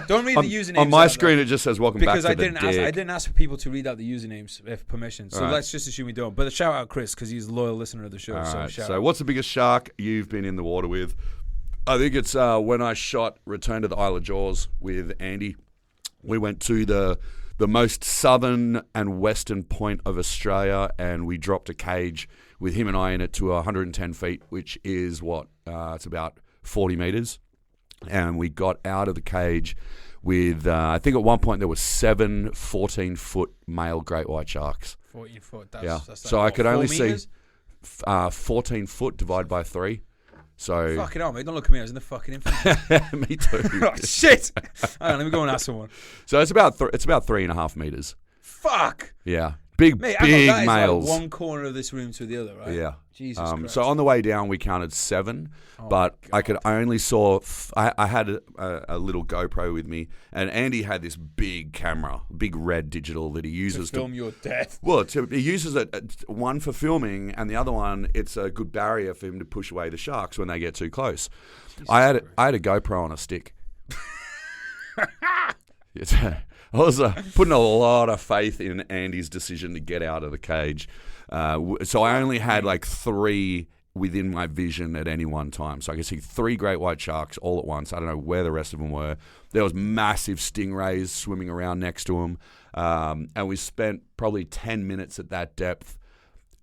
Don't read the usernames on my screen. It just says welcome back to I didn't the dick. I didn't ask for people to read out the usernames if permission. So right. let's just assume we don't. But a shout out Chris because he's a loyal listener of the show. All So right. shout So out. what's the biggest shark you've been in the water with? I think it's when I shot Return to the Isle of Jaws with Andy. We went to the most southern and western point of Australia, and we dropped a cage with him and I in it to 110 feet, which is it's about 40 meters. And we got out of the cage with, I think at one point there were 7 14-foot male great white sharks. 14 foot. That's like so I could only meters? see 14 foot divided by 3. So Fucking hell, mate. Don't look at me. I was in the fucking infantry. me too. Oh, shit. Hang on, let me go and ask someone. So it's about 3.5 meters. Fuck. Yeah, big Mate, big males. Like one corner of this room to the other, right? Yeah. Jesus Christ. So on the way down, we counted 7, but I only saw. I had a little GoPro with me, and Andy had this big camera, big red digital that he uses to film your death. Well, he uses it one for filming, and the other one it's a good barrier for him to push away the sharks when they get too close. I had a GoPro on a stick. I was putting a lot of faith in Andy's decision to get out of the cage. So I only had like 3 within my vision at any one time. So I could see 3 great white sharks all at once. I don't know where the rest of them were. There was massive stingrays swimming around next to them. And we spent probably 10 minutes at that depth,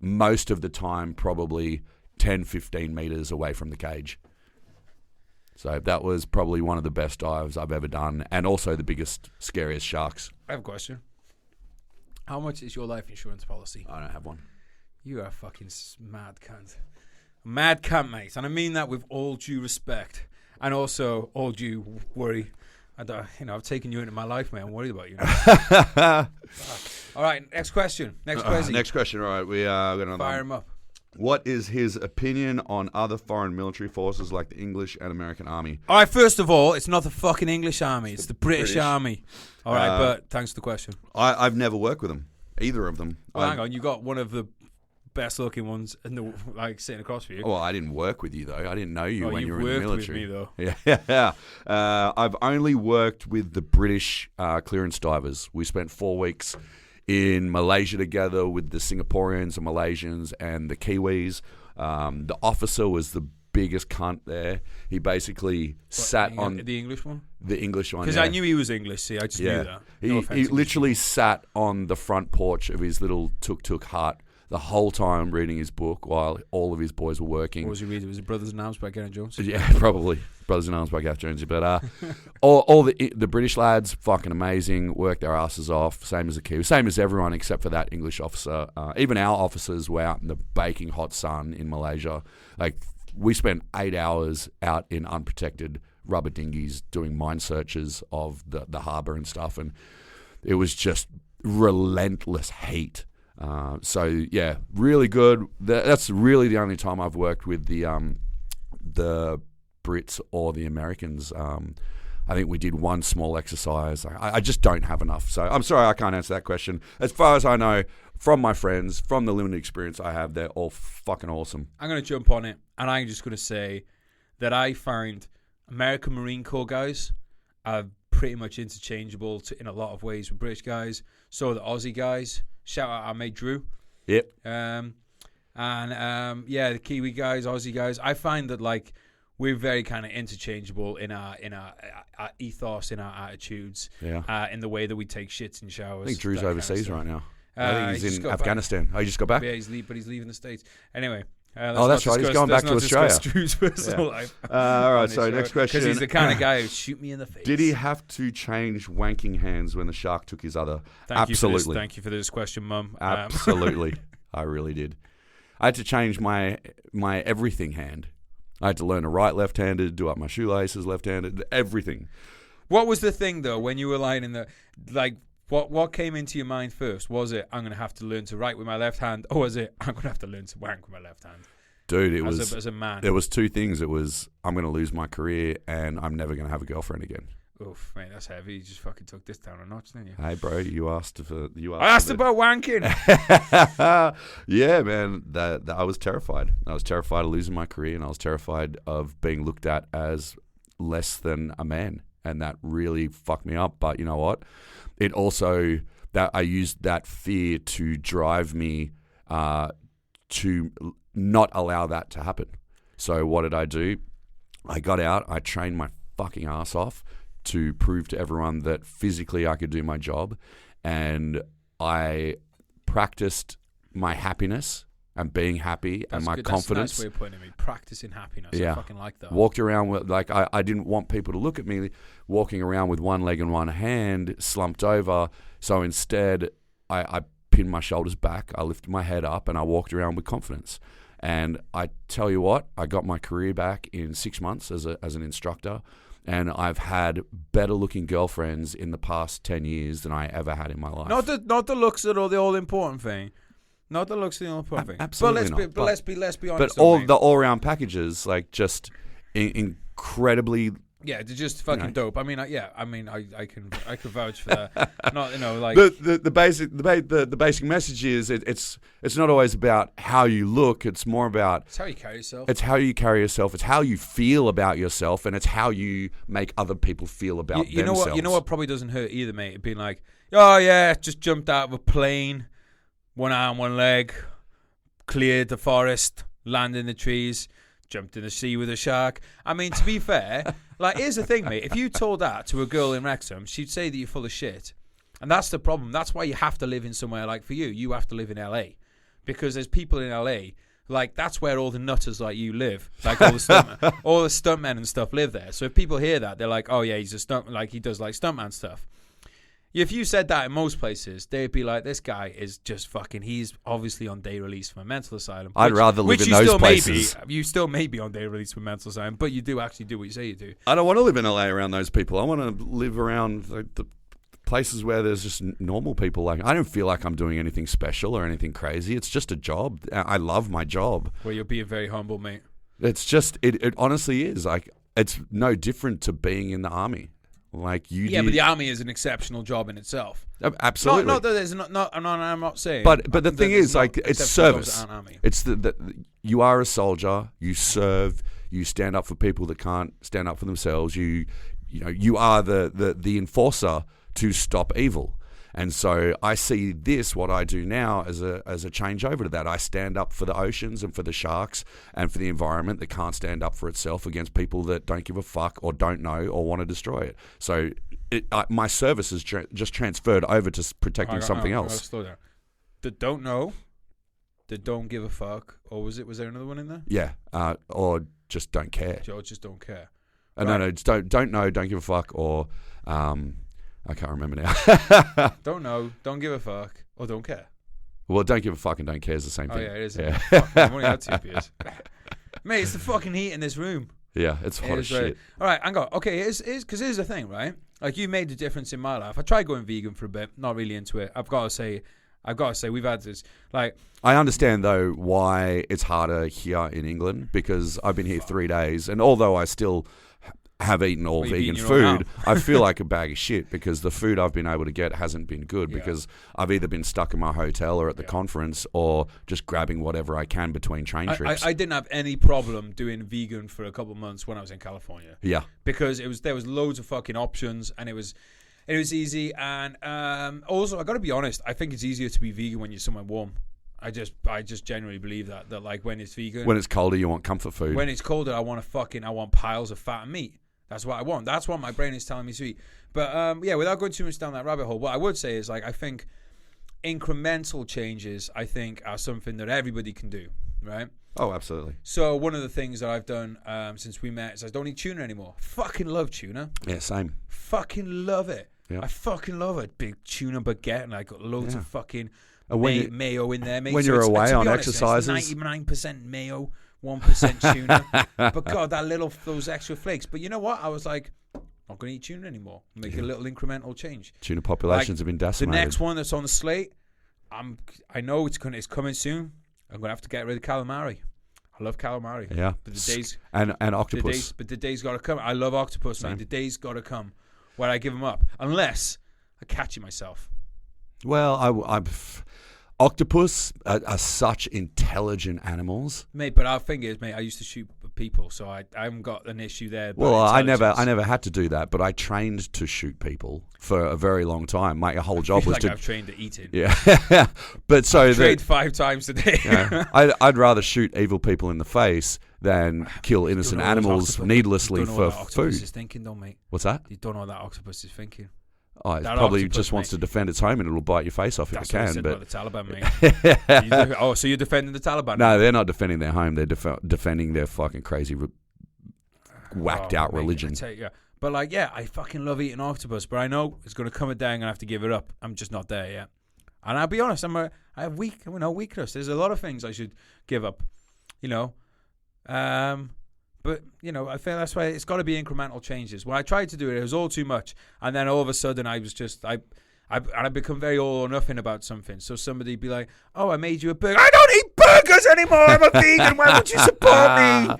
most of the time probably 10, 15 meters away from the cage. So that was probably one of the best dives I've ever done, and also the biggest, scariest sharks. I have a question. How much is your life insurance policy? I don't have one. You are a fucking mad cunt. A mad cunt, mate. And I mean that with all due respect. And also all due worry. I've taken you into my life, mate. I'm worried about you now. All right, next question. Next question. All right, we are going to fire him up. What is his opinion on other foreign military forces like the English and American Army? All right, first of all, it's not the fucking English Army. It's the British Army. All right, but thanks for the question. I've never worked with them, either of them. Well, hang on. You got one of the best-looking ones sitting across from you. Well, I didn't work with you, though. I didn't know you when you were in the military. You've worked with me, though. Yeah. I've only worked with the British clearance divers. We spent 4 weeks in Malaysia together with the Singaporeans and Malaysians and the Kiwis. The officer was the biggest cunt there. He basically sat on... The English one? The English one, Because I knew he was English, see, I just knew that. He literally sat on the front porch of his little tuk-tuk hut the whole time reading his book while all of his boys were working. What was he reading? Was it Brothers in Arms by Geraint Jones? Yeah, probably. Brothers in Arms by Geraint Jones. But all the British lads, fucking amazing, worked their asses off, same as the Kiwi, same as everyone except for that English officer. Even our officers were out in the baking hot sun in Malaysia. Like, we spent 8 hours out in unprotected rubber dinghies doing mine searches of the harbour and stuff, and it was just relentless heat. So yeah, really good. That's really the only time I've worked with the Brits or the Americans. I think we did one small exercise. I just don't have enough. So I'm sorry I can't answer that question. As far as I know, from my friends, from the limited experience I have, they're all fucking awesome. I'm going to jump on it, and I'm just going to say that I find American Marine Corps guys are pretty much interchangeable in a lot of ways with British guys. So are the Aussie guys. Shout out our mate Drew. Yep. The Kiwi guys, Aussie guys. I find that like we're very kind of interchangeable in our ethos, in our attitudes, in the way that we take shits and showers. I think Drew's overseas right now. I think he's in Afghanistan. Back. Oh, he just got back? Yeah, but he's leaving the States. Anyway. That's right. He's going back to Australia. Drew's personal life. All right. So next question. Because he's the kind of guy who shoot me in the face. Did he have to change wanking hands when the shark took his other? Absolutely. Thank you for this question, Mum. Absolutely. I really did. I had to change my everything hand. I had to learn to write left-handed, do up my shoelaces left-handed, everything. What was the thing though when you were lying in the What came into your mind first? Was it, I'm going to have to learn to write with my left hand, or was it, I'm going to have to learn to wank with my left hand? Dude, as a man. There was 2 things. It was, I'm going to lose my career and I'm never going to have a girlfriend again. Oof, mate, that's heavy. You just fucking took this down a notch, didn't you? Hey, bro, you asked for. I asked about wanking. Yeah, man. That I was terrified. I was terrified of losing my career, and I was terrified of being looked at as less than a man, and that really fucked me up. But you know what? It also that I used that fear to drive me to not allow that to happen. So what did I do? I got out. I trained my fucking ass off to prove to everyone that physically I could do my job, and I practiced my happiness and being happy and my confidence. That's a nice way of putting it. Practicing happiness. Yeah. I fucking like that. Walked around with, like, I didn't want people to look at me walking around with one leg and one hand slumped over. So instead, I pinned my shoulders back, I lifted my head up, and I walked around with confidence. And I tell you what, I got my career back in 6 months as an instructor. And I've had better looking girlfriends in the past 10 years than I ever had in my life. Not the looks that are the all important thing. Not the looks are the all important thing. Absolutely But let's be honest. But the all round packages, like, just incredibly. Yeah, they're just fucking dope. I mean, I can vouch for that. Not, like the basic message is it's not always about how you look. It's more about it's how you carry yourself. It's how you carry yourself. It's how you feel about yourself, and it's how you make other people feel about themselves. You know what probably doesn't hurt either, mate. It'd be like, oh yeah, just jumped out of a plane, one arm, one leg, cleared the forest, landed in the trees, jumped in the sea with a shark. I mean, to be fair, like, here's the thing, mate. If you told that to a girl in Wrexham, she'd say that you're full of shit. And that's the problem. That's why you have to live in somewhere like, for you have to live in LA. Because there's people in LA, like, that's where all the nutters like you live. Like, all the stuntmen and stuff live there. So if people hear that, they're like, oh yeah, he's a stunt, like, he does like stuntman stuff. If you said that in most places, they'd be like, this guy is just fucking, he's obviously on day release from a mental asylum. I'd rather live in those places. You still may be on day release from a mental asylum, but you do actually do what you say you do. I don't want to live in LA around those people. I want to live around the places where there's just normal people. Like, I don't feel like I'm doing anything special or anything crazy. It's just a job. I love my job. Well, you're being very humble, mate. It's just, it honestly is. Like, it's no different to being in the army. Like, you, but the army is an exceptional job in itself. Absolutely. Not that there's I'm not saying. But the thing is, like, it's service. Army. It's the you are a soldier. You serve. You stand up for people that can't stand up for themselves. You are the enforcer to stop evil. And so I see this, what I do now, as a change over to that. I stand up for the oceans and for the sharks and for the environment that can't stand up for itself against people that don't give a fuck or don't know or want to destroy it. So my service is just transferred over to protecting something else. Slow down. That don't know, that don't give a fuck, or was there another one in there? Yeah, or just don't care. Or just don't care. No, just don't know, don't give a fuck, or I can't remember now. Don't know, don't give a fuck, or don't care. Well, don't give a fuck and don't care is the same thing. Oh, yeah, it is. Yeah. Fuck, I've only had 2 beers. Mate, it's the fucking heat in this room. Yeah, it's hot as shit. All right, hang on. Okay, because here's the thing, right? Like, you made the difference in my life. I tried going vegan for a bit, not really into it. I've got to say, we've had this, like... I understand, though, why it's harder here in England, because I've been here 3 days, and although I still have eaten all vegan food, I feel like a bag of shit because the food I've been able to get hasn't been good because I've either been stuck in my hotel or at the conference or just grabbing whatever I can between train trips. I didn't have any problem doing vegan for a couple of months when I was in California. Yeah. Because there was loads of fucking options and it was easy, and also I got to be honest, I think it's easier to be vegan when you're somewhere warm. I just genuinely believe that like when it's vegan, when it's colder you want comfort food. When it's colder I want piles of fat and meat. That's what I want. That's what my brain is telling me to eat. But without going too much down that rabbit hole, what I would say is, like, I think incremental changes, I think, are something that everybody can do, right? Oh, absolutely. So one of the things that I've done since we met is I don't eat tuna anymore. Fucking love tuna. Yeah, same. Fucking love it. Yeah. I fucking love it. Big tuna baguette, and I got loads of fucking mayo in there. Mate. When you're away on exercises, 99% mayo. 1% tuna, but God, those extra flakes. But you know what? I was like, I'm not going to eat tuna anymore. Make a little incremental change. Tuna populations have been decimated. The next one that's on the slate, I know it's coming soon. I'm going to have to get rid of calamari. I love calamari. Yeah, but the days and octopus. But the day's got to come. I love octopus. Like, the day's got to come where I give them up, unless I catch it myself. Well, octopus are such intelligent animals, mate. But our thing is, mate, I used to shoot people, so I haven't got an issue there. Well, I never had to do that, but I trained to shoot people for a very long time. My whole job was I've trained to eat it. Yeah, but so trained 5 times a day. I'd rather shoot evil people in the face than kill innocent animals needlessly for food. Is thinking, though, mate. What's that? You don't know what that octopus is thinking. Oh, it probably just wants to defend its home and it'll bite your face off if it can. That's what I said about the Taliban, mate. So you're defending the Taliban? No, they're not defending their home. They're defending their fucking crazy, whacked out religion. But I fucking love eating octopus. But I know it's going to come a day I'm going to have to give it up. I'm just not there yet. And I'll be honest, I have weakness. There's a lot of things I should give up, But, I feel that's why it's got to be incremental changes. When I tried to do it was all too much. And then all of a sudden I was just, I become very all or nothing about something. So somebody'd be like, oh, I made you a burger. I don't eat burgers anymore. I'm a vegan. Why would you support me?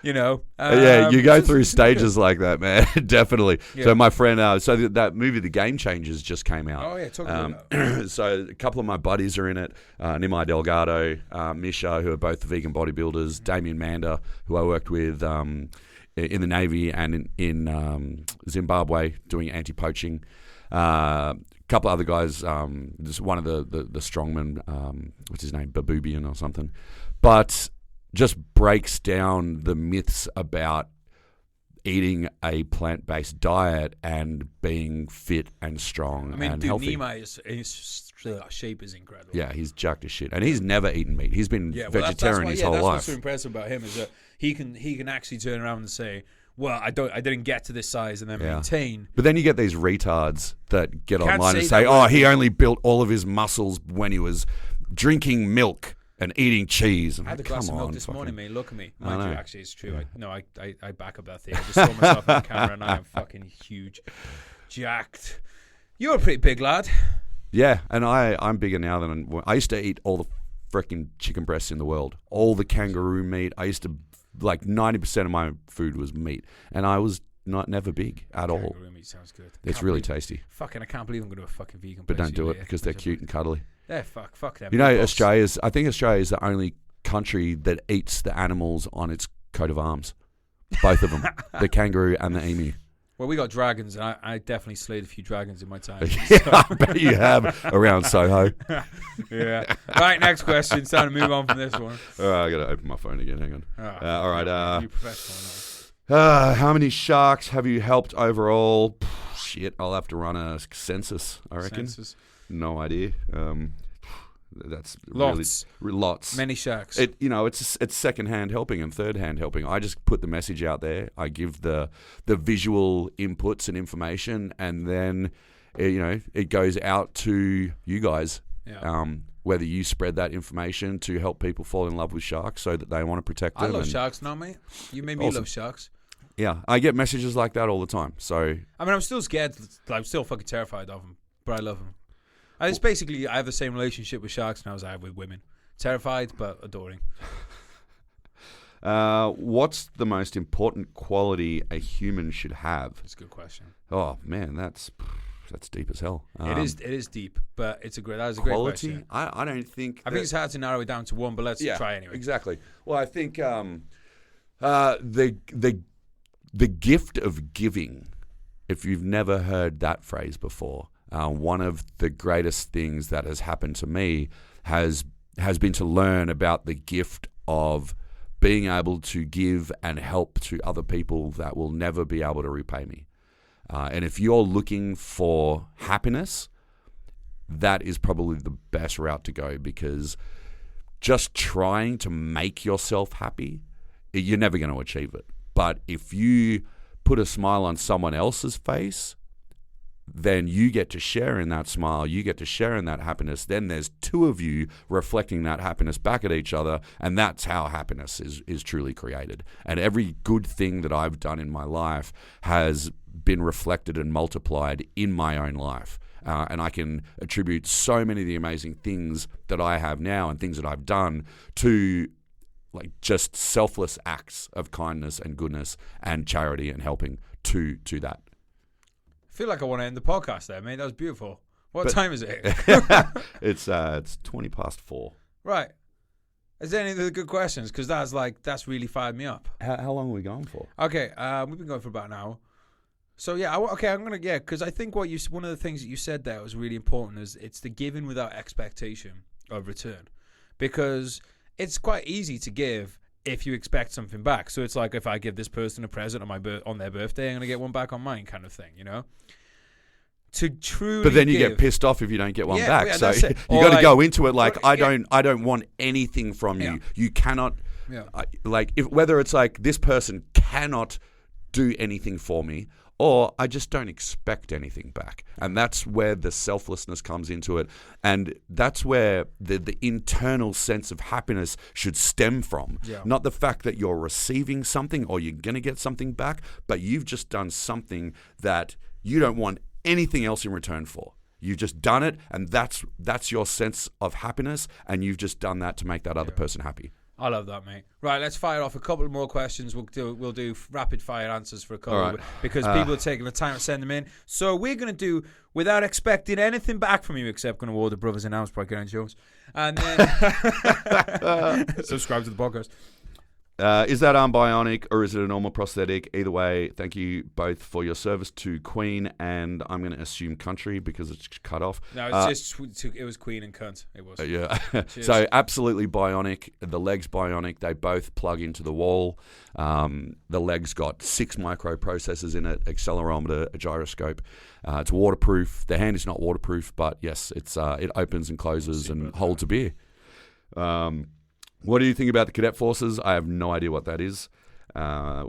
Yeah, you go through stages like that, man. Definitely. Yeah. So my friend, that movie, The Game Changers, just came out. Oh yeah, talk about that. So a couple of my buddies are in it. Nimai Delgado, Misha, who are both vegan bodybuilders. Damien Mander, who I worked with in the Navy and in Zimbabwe doing anti-poaching. A couple other guys. Just one of the strongmen. What's his name? Babubian or something. But just breaks down the myths about eating a plant-based diet and being fit and strong and healthy. Nimai, his shape is incredible. Yeah, he's jacked as shit. And he's never eaten meat. He's been vegetarian his whole life. That's what's so impressive about him is that he can actually turn around and say, well, I didn't get to this size and then maintain. But then you get these retards that get online and say, he only built all of his muscles when he was drinking milk and eating cheese. I had a glass of milk this morning, mate. Look at me. Mind you, actually, it's true. I back up that theory. I just saw myself on camera and I am fucking huge. Jacked. You're a pretty big lad. Yeah, and I'm bigger now than I used to eat all the freaking chicken breasts in the world. All the kangaroo meat. I used to, 90% of my food was meat. And I was never big at all. Kangaroo meat sounds good. It's really tasty. Fucking, I can't believe I'm going to a fucking vegan But don't do it because they're cute and cuddly. Yeah, fuck them. I think Australia is the only country that eats the animals on its coat of arms. Both of them. The kangaroo and the emu. Well, we got dragons, and I definitely slayed a few dragons in my time. I bet you have around Soho. Yeah. Right, next question. It's time to move on from this one. I got to open my phone again. Hang on. All right. You professional. How many sharks have you helped overall? Shit, I'll have to run a census, I reckon. No idea. That's lots. Really, lots. Many sharks. It's second-hand helping and third-hand helping. I just put the message out there. I give the visual inputs and information, and then it goes out to you guys. Yeah. Whether you spread that information to help people fall in love with sharks so that they want to protect them. I love sharks now, mate. You made me love sharks. Yeah, I get messages like that all the time. So I'm still scared. I'm still fucking terrified of them, but I love them. It's basically, I have the same relationship with sharks now as I have with women. Terrified, but adoring. What's the most important quality a human should have? That's a good question. Oh man, that's deep as hell. It is deep, but that is a great question. I don't think. I think it's hard to narrow it down to one, but let's try anyway. Exactly. Well, I think the gift of giving. If you've never heard that phrase before. One of the greatest things that has happened to me has been to learn about the gift of being able to give and help to other people that will never be able to repay me. And if you're looking for happiness, that is probably the best route to go, because just trying to make yourself happy, you're never going to achieve it. But if you put a smile on someone else's face, then you get to share in that smile, you get to share in that happiness. Then there's two of you reflecting that happiness back at each other, and that's how happiness is truly created. And every good thing that I've done in my life has been reflected and multiplied in my own life. And I can attribute so many of the amazing things that I have now and things that I've done to just selfless acts of kindness and goodness and charity and helping to that. feel like I want to end the podcast there, mate. That was beautiful. What time is it? It's 4:20. Right. Is there any other good questions? Because that's really fired me up. How long are we going for? Okay, we've been going for about an hour. So yeah, because I think one of the things that you said there was really important is it's the giving without expectation of return, because it's quite easy to give if you expect something back. So it's like if I give this person a present on their birthday, I'm gonna get one back on mine, kind of thing, you know. To truly, but then you get pissed off if you don't get one back. Yeah, so you got to go into it like I don't want anything from you. You cannot, whether it's like this person cannot do anything for me, or I just don't expect anything back. And that's where the selflessness comes into it. And that's where the internal sense of happiness should stem from. Yeah. Not the fact that you're receiving something or you're going to get something back, but you've just done something that you don't want anything else in return for. You've just done it, and that's your sense of happiness, and you've just done that to make that other person happy. I love that, mate. Right, let's fire off a couple more questions. We'll do rapid fire answers for a couple, right, because people are taking the time to send them in. So we're going to do without expecting anything back from you, except going to order Brothers in Arms by Geraint Jones, and then subscribe to the podcast. Is that arm bionic or is it a normal prosthetic? Either way, thank you both for your service to Queen and I'm going to assume country because it's cut off. No, it's it was Queen and cunt. It was. Yeah. So absolutely bionic. The legs bionic. They both plug into the wall. The legs got 6 microprocessors in it, accelerometer, a gyroscope. It's waterproof. The hand is not waterproof, but yes, it opens and closes and holds a beer. What do you think about the cadet forces? I have no idea what that is. I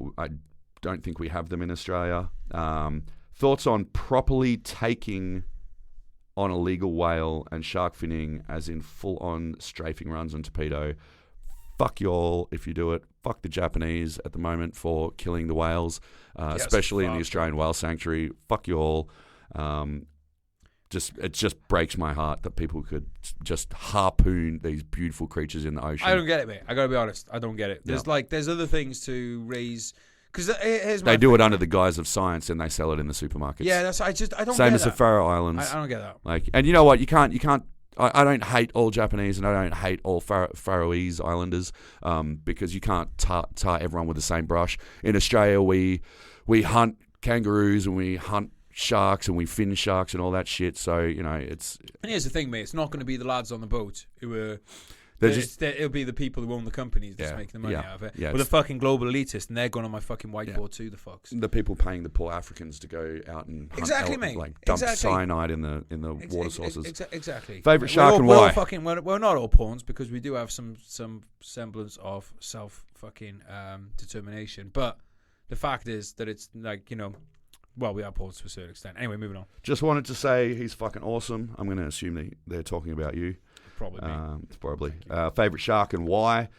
don't think we have them in Australia. Thoughts on properly taking on a legal whale and shark finning, as in full-on strafing runs and torpedo. Fuck you all if you do it. Fuck the Japanese at the moment for killing the whales, especially in the Australian Whale Sanctuary. Fuck you all. It just breaks my heart that people could just harpoon these beautiful creatures in the ocean. I don't get it, mate. I gotta be honest. I don't get it. There's other things to raise, because they do it under the guise of science and they sell it in the supermarkets. Yeah, I don't. Same get as that. the Faroe Islands. I don't get that. And you know what? You can't. I don't hate all Japanese and I don't hate all Faroese Islanders, because you can't tar everyone with the same brush. In Australia, we hunt kangaroos and we hunt sharks and we fin sharks and all that shit. So it's. And here's the thing, mate. It's not going to be the lads on the boat who are. It'll be the people who own the companies that's making the money out of it. Yeah, the fucking global elitists, and they're going on my fucking whiteboard too. The fucks. The people paying the poor Africans to go out and hunt, mate. Dump cyanide in the water sources. Exactly. Favorite shark and why? We're not all pawns because we do have some semblance of self determination. But the fact is that it's well, we are pawns to a certain extent. Anyway, moving on. Just wanted to say he's fucking awesome. I'm going to assume they're talking about you. Probably me. Probably. Favorite shark and why?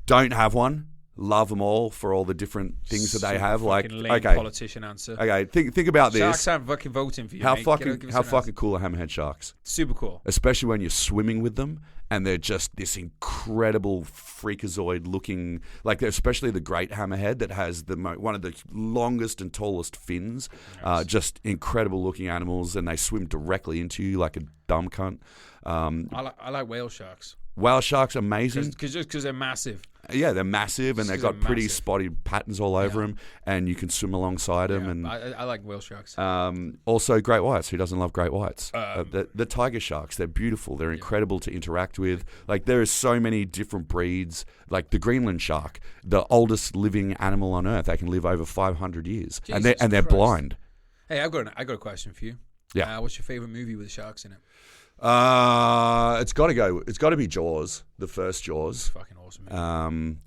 Don't have one. Love them all for all the different things that they have. Lame politician answer. Okay, think about this. Sharks aren't fucking voting for you. How fucking cool are hammerhead sharks? Super cool. Especially when you're swimming with them and they're just this incredible freakazoid looking, especially the great hammerhead that has one of the longest and tallest fins. Nice. Just incredible looking animals, and they swim directly into you like a dumb cunt. I like whale sharks. Whale sharks are amazing because they're massive. Yeah, they're massive and they've got pretty spotty patterns all over them, and you can swim alongside them. And I like whale sharks. Also, great whites. Who doesn't love great whites? The tiger sharks. They're beautiful. They're incredible to interact with. There are so many different breeds. Like the Greenland shark, the oldest living animal on Earth. They can live over 500 years, and they're blind. Hey, I got a question for you. Yeah. What's your favorite movie with sharks in it? It's got to be Jaws, the first Jaws. It's fucking awesome.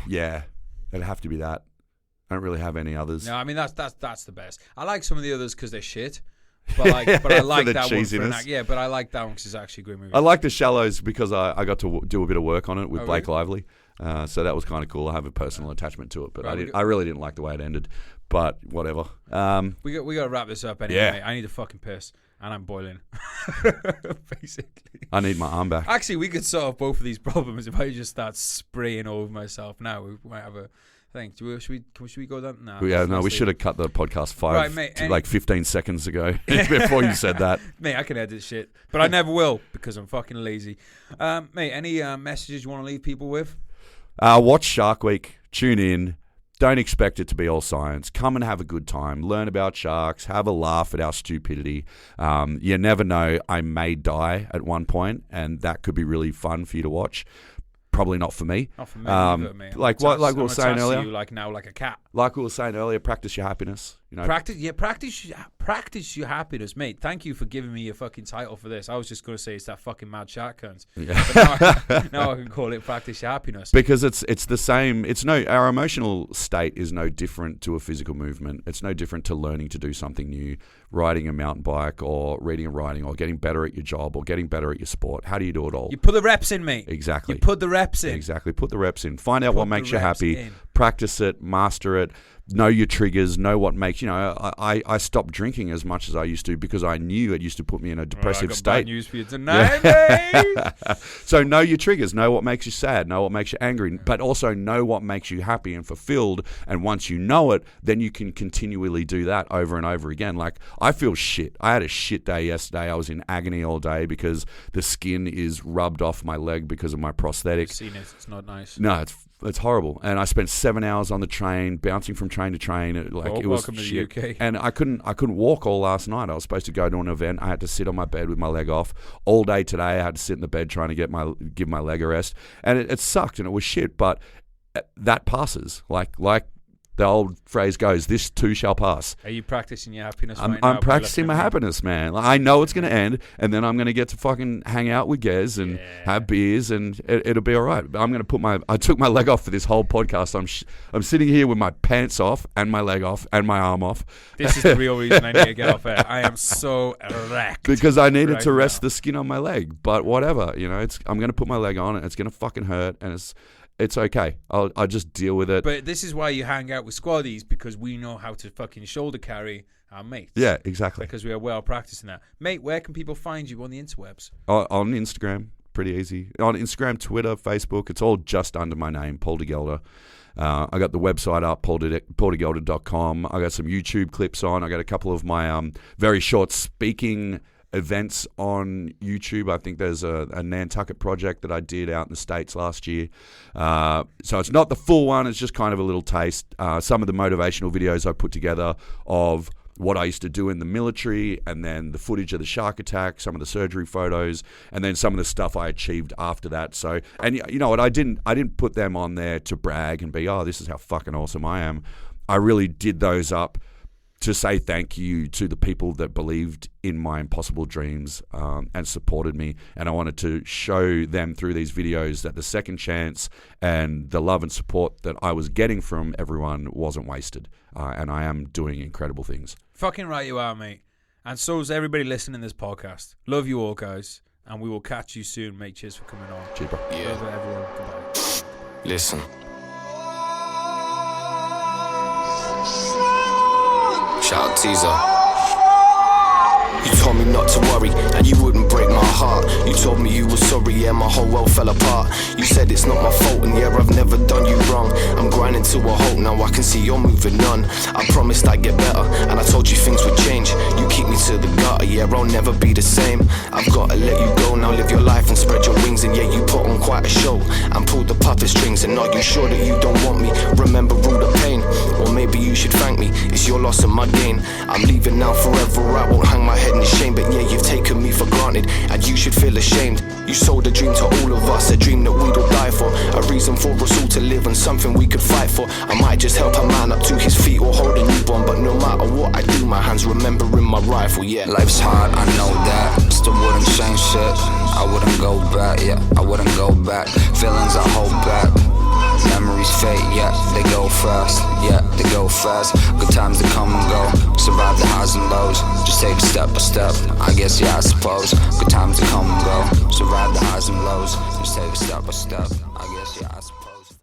Yeah, it'd have to be that. I don't really have any others. No, I mean that's the best. I like some of the others because they're shit, but I like that one for an act. Yeah, but I like that one because it's actually a great movie. I like The Shallows because I got to do a bit of work on it with Blake Lively, so that was kind of cool. I have a personal attachment to it, but I really didn't like the way it ended. But whatever. We got to wrap this up anyway. Mate. I need a fucking piss. And I'm boiling, basically. I need my arm back. Actually, we could solve both of these problems if I just start spraying over myself now. We might have I think. Should we go down now? Yeah, no, we should have cut the podcast Right, mate, 15 seconds ago before you said that. Mate, I can edit shit, but I never will because I'm fucking lazy. Mate, any messages you want to leave people with? Watch Shark Week. Tune in. Don't expect it to be all science. Come and have a good time. Learn about sharks. Have a laugh at our stupidity. You never know. I may die at one point, and that could be really fun for you to watch. Probably not for me. Not for me either, mate. Like we were saying earlier. You like a cat. Like we were saying earlier, practice your happiness. You know, practice your happiness, mate. Thank you for giving me a fucking title for this. I was just going to say it's that fucking mad shark cunt. Yeah. But now I can call it practice your happiness because it's the same. Our emotional state is no different to a physical movement. It's no different to learning to do something new, riding a mountain bike, or reading and writing, or getting better at your job, or getting better at your sport. How do you do it all? You put the reps in, mate. Exactly. You put the reps in. Exactly. Put the reps in. Find out what makes you happy. Practice it. Master it. Know your triggers. Know what makes I stopped drinking as much as I used to because I knew it used to put me in a depressive state. Bad news for you tonight, mate. So know your triggers. Know what makes you sad. Know what makes you angry. But also know what makes you happy and fulfilled. And once you know it, then you can continually do that over and over again. Like, I feel shit. I had a shit day yesterday. I was in agony all day because the skin is rubbed off my leg because of my prosthetic. I've seen it. It's not nice. No, it's horrible. And I spent 7 hours on the train, bouncing from train to train. It was welcome shit. to the UK. And I couldn't walk all last night. I was supposed to go to an event. I had to sit on my bed with my leg off. All day today, I had to sit in the bed trying to give my leg a rest. And it sucked and it was shit. But that passes. Like the old phrase goes, this too shall pass. Are you practicing your happiness right now? I'm practicing my happiness, man. I know it's going to end, and then I'm going to get to fucking hang out with Gez and have beers, and it'll be all right. I'm going to I took my leg off for this whole podcast. I'm sitting here with my pants off and my leg off and my arm off. This is the real reason I need to get off air. I am so wrecked. Because I needed to rest the skin on my leg. But whatever, I'm going to put my leg on, and it's going to fucking hurt, and it's okay. I'll just deal with it. But this is why you hang out with squaddies, because we know how to fucking shoulder carry our mates. Yeah, exactly. Because we are well practiced in that. Mate, where can people find you on the interwebs? On Instagram, pretty easy. On Instagram, Twitter, Facebook, it's all just under my name, Paul De Gelder. I got the website up, pauldegelder.com. I got some YouTube clips on. I got a couple of my very short speaking events on YouTube. I think there's a Nantucket project that I did out in the States last year. So it's not the full one. It's just kind of a little taste. Some of the motivational videos I put together of what I used to do in the military, and then the footage of the shark attack, some of the surgery photos, and then some of the stuff I achieved after that. So, and you know what? I didn't put them on there to brag and be, oh, this is how fucking awesome I am. I really did those up to say thank you to the people that believed in my impossible dreams and supported me. And I wanted to show them through these videos that the second chance and the love and support that I was getting from everyone wasn't wasted. And I am doing incredible things. Fucking right you are, mate. And so is everybody listening to this podcast. Love you all, guys. And we will catch you soon, mate. Cheers for coming on. Cheers, bro. Yeah. Love everyone. Goodbye. Listen. Shout out Teaser. You told me not to worry, and you wouldn't break my heart. You told me you were sorry, yeah, my whole world fell apart. You said it's not my fault, and yeah, I've never done you wrong. I'm grinding to a halt, now I can see you're moving on. I promised I'd get better, and I told you things would change. You keep me to the gutter, yeah, I'll never be the same. I've gotta let you go, now live your life and spread your wings. And yeah, you put on quite a show, and pulled the puppet strings. And are you sure that you don't want me? Remember all the pain, or maybe you should thank me. It's your loss and my gain. I'm leaving now forever, I won't hang my head in shame. But yeah, you've taken me for granted, and you should feel ashamed. You sold a dream to all of us, a dream that we'd all die for, a reason for us all to live and something we could fight for. I might just help a man up to his feet or hold a newborn, but no matter what I do, my hands remembering my rifle, yeah. Life's hard, I know that, still wouldn't change shit. I wouldn't go back, yeah, I wouldn't go back. Feelings I hold back, memories fade, yeah, they go fast, yeah, they go fast. Good times to come and go, survive the highs and lows, just take it step by step, I guess, yeah, I suppose. Good times to come and go, survive the highs and lows, just take it step by step, I guess, yeah, I suppose.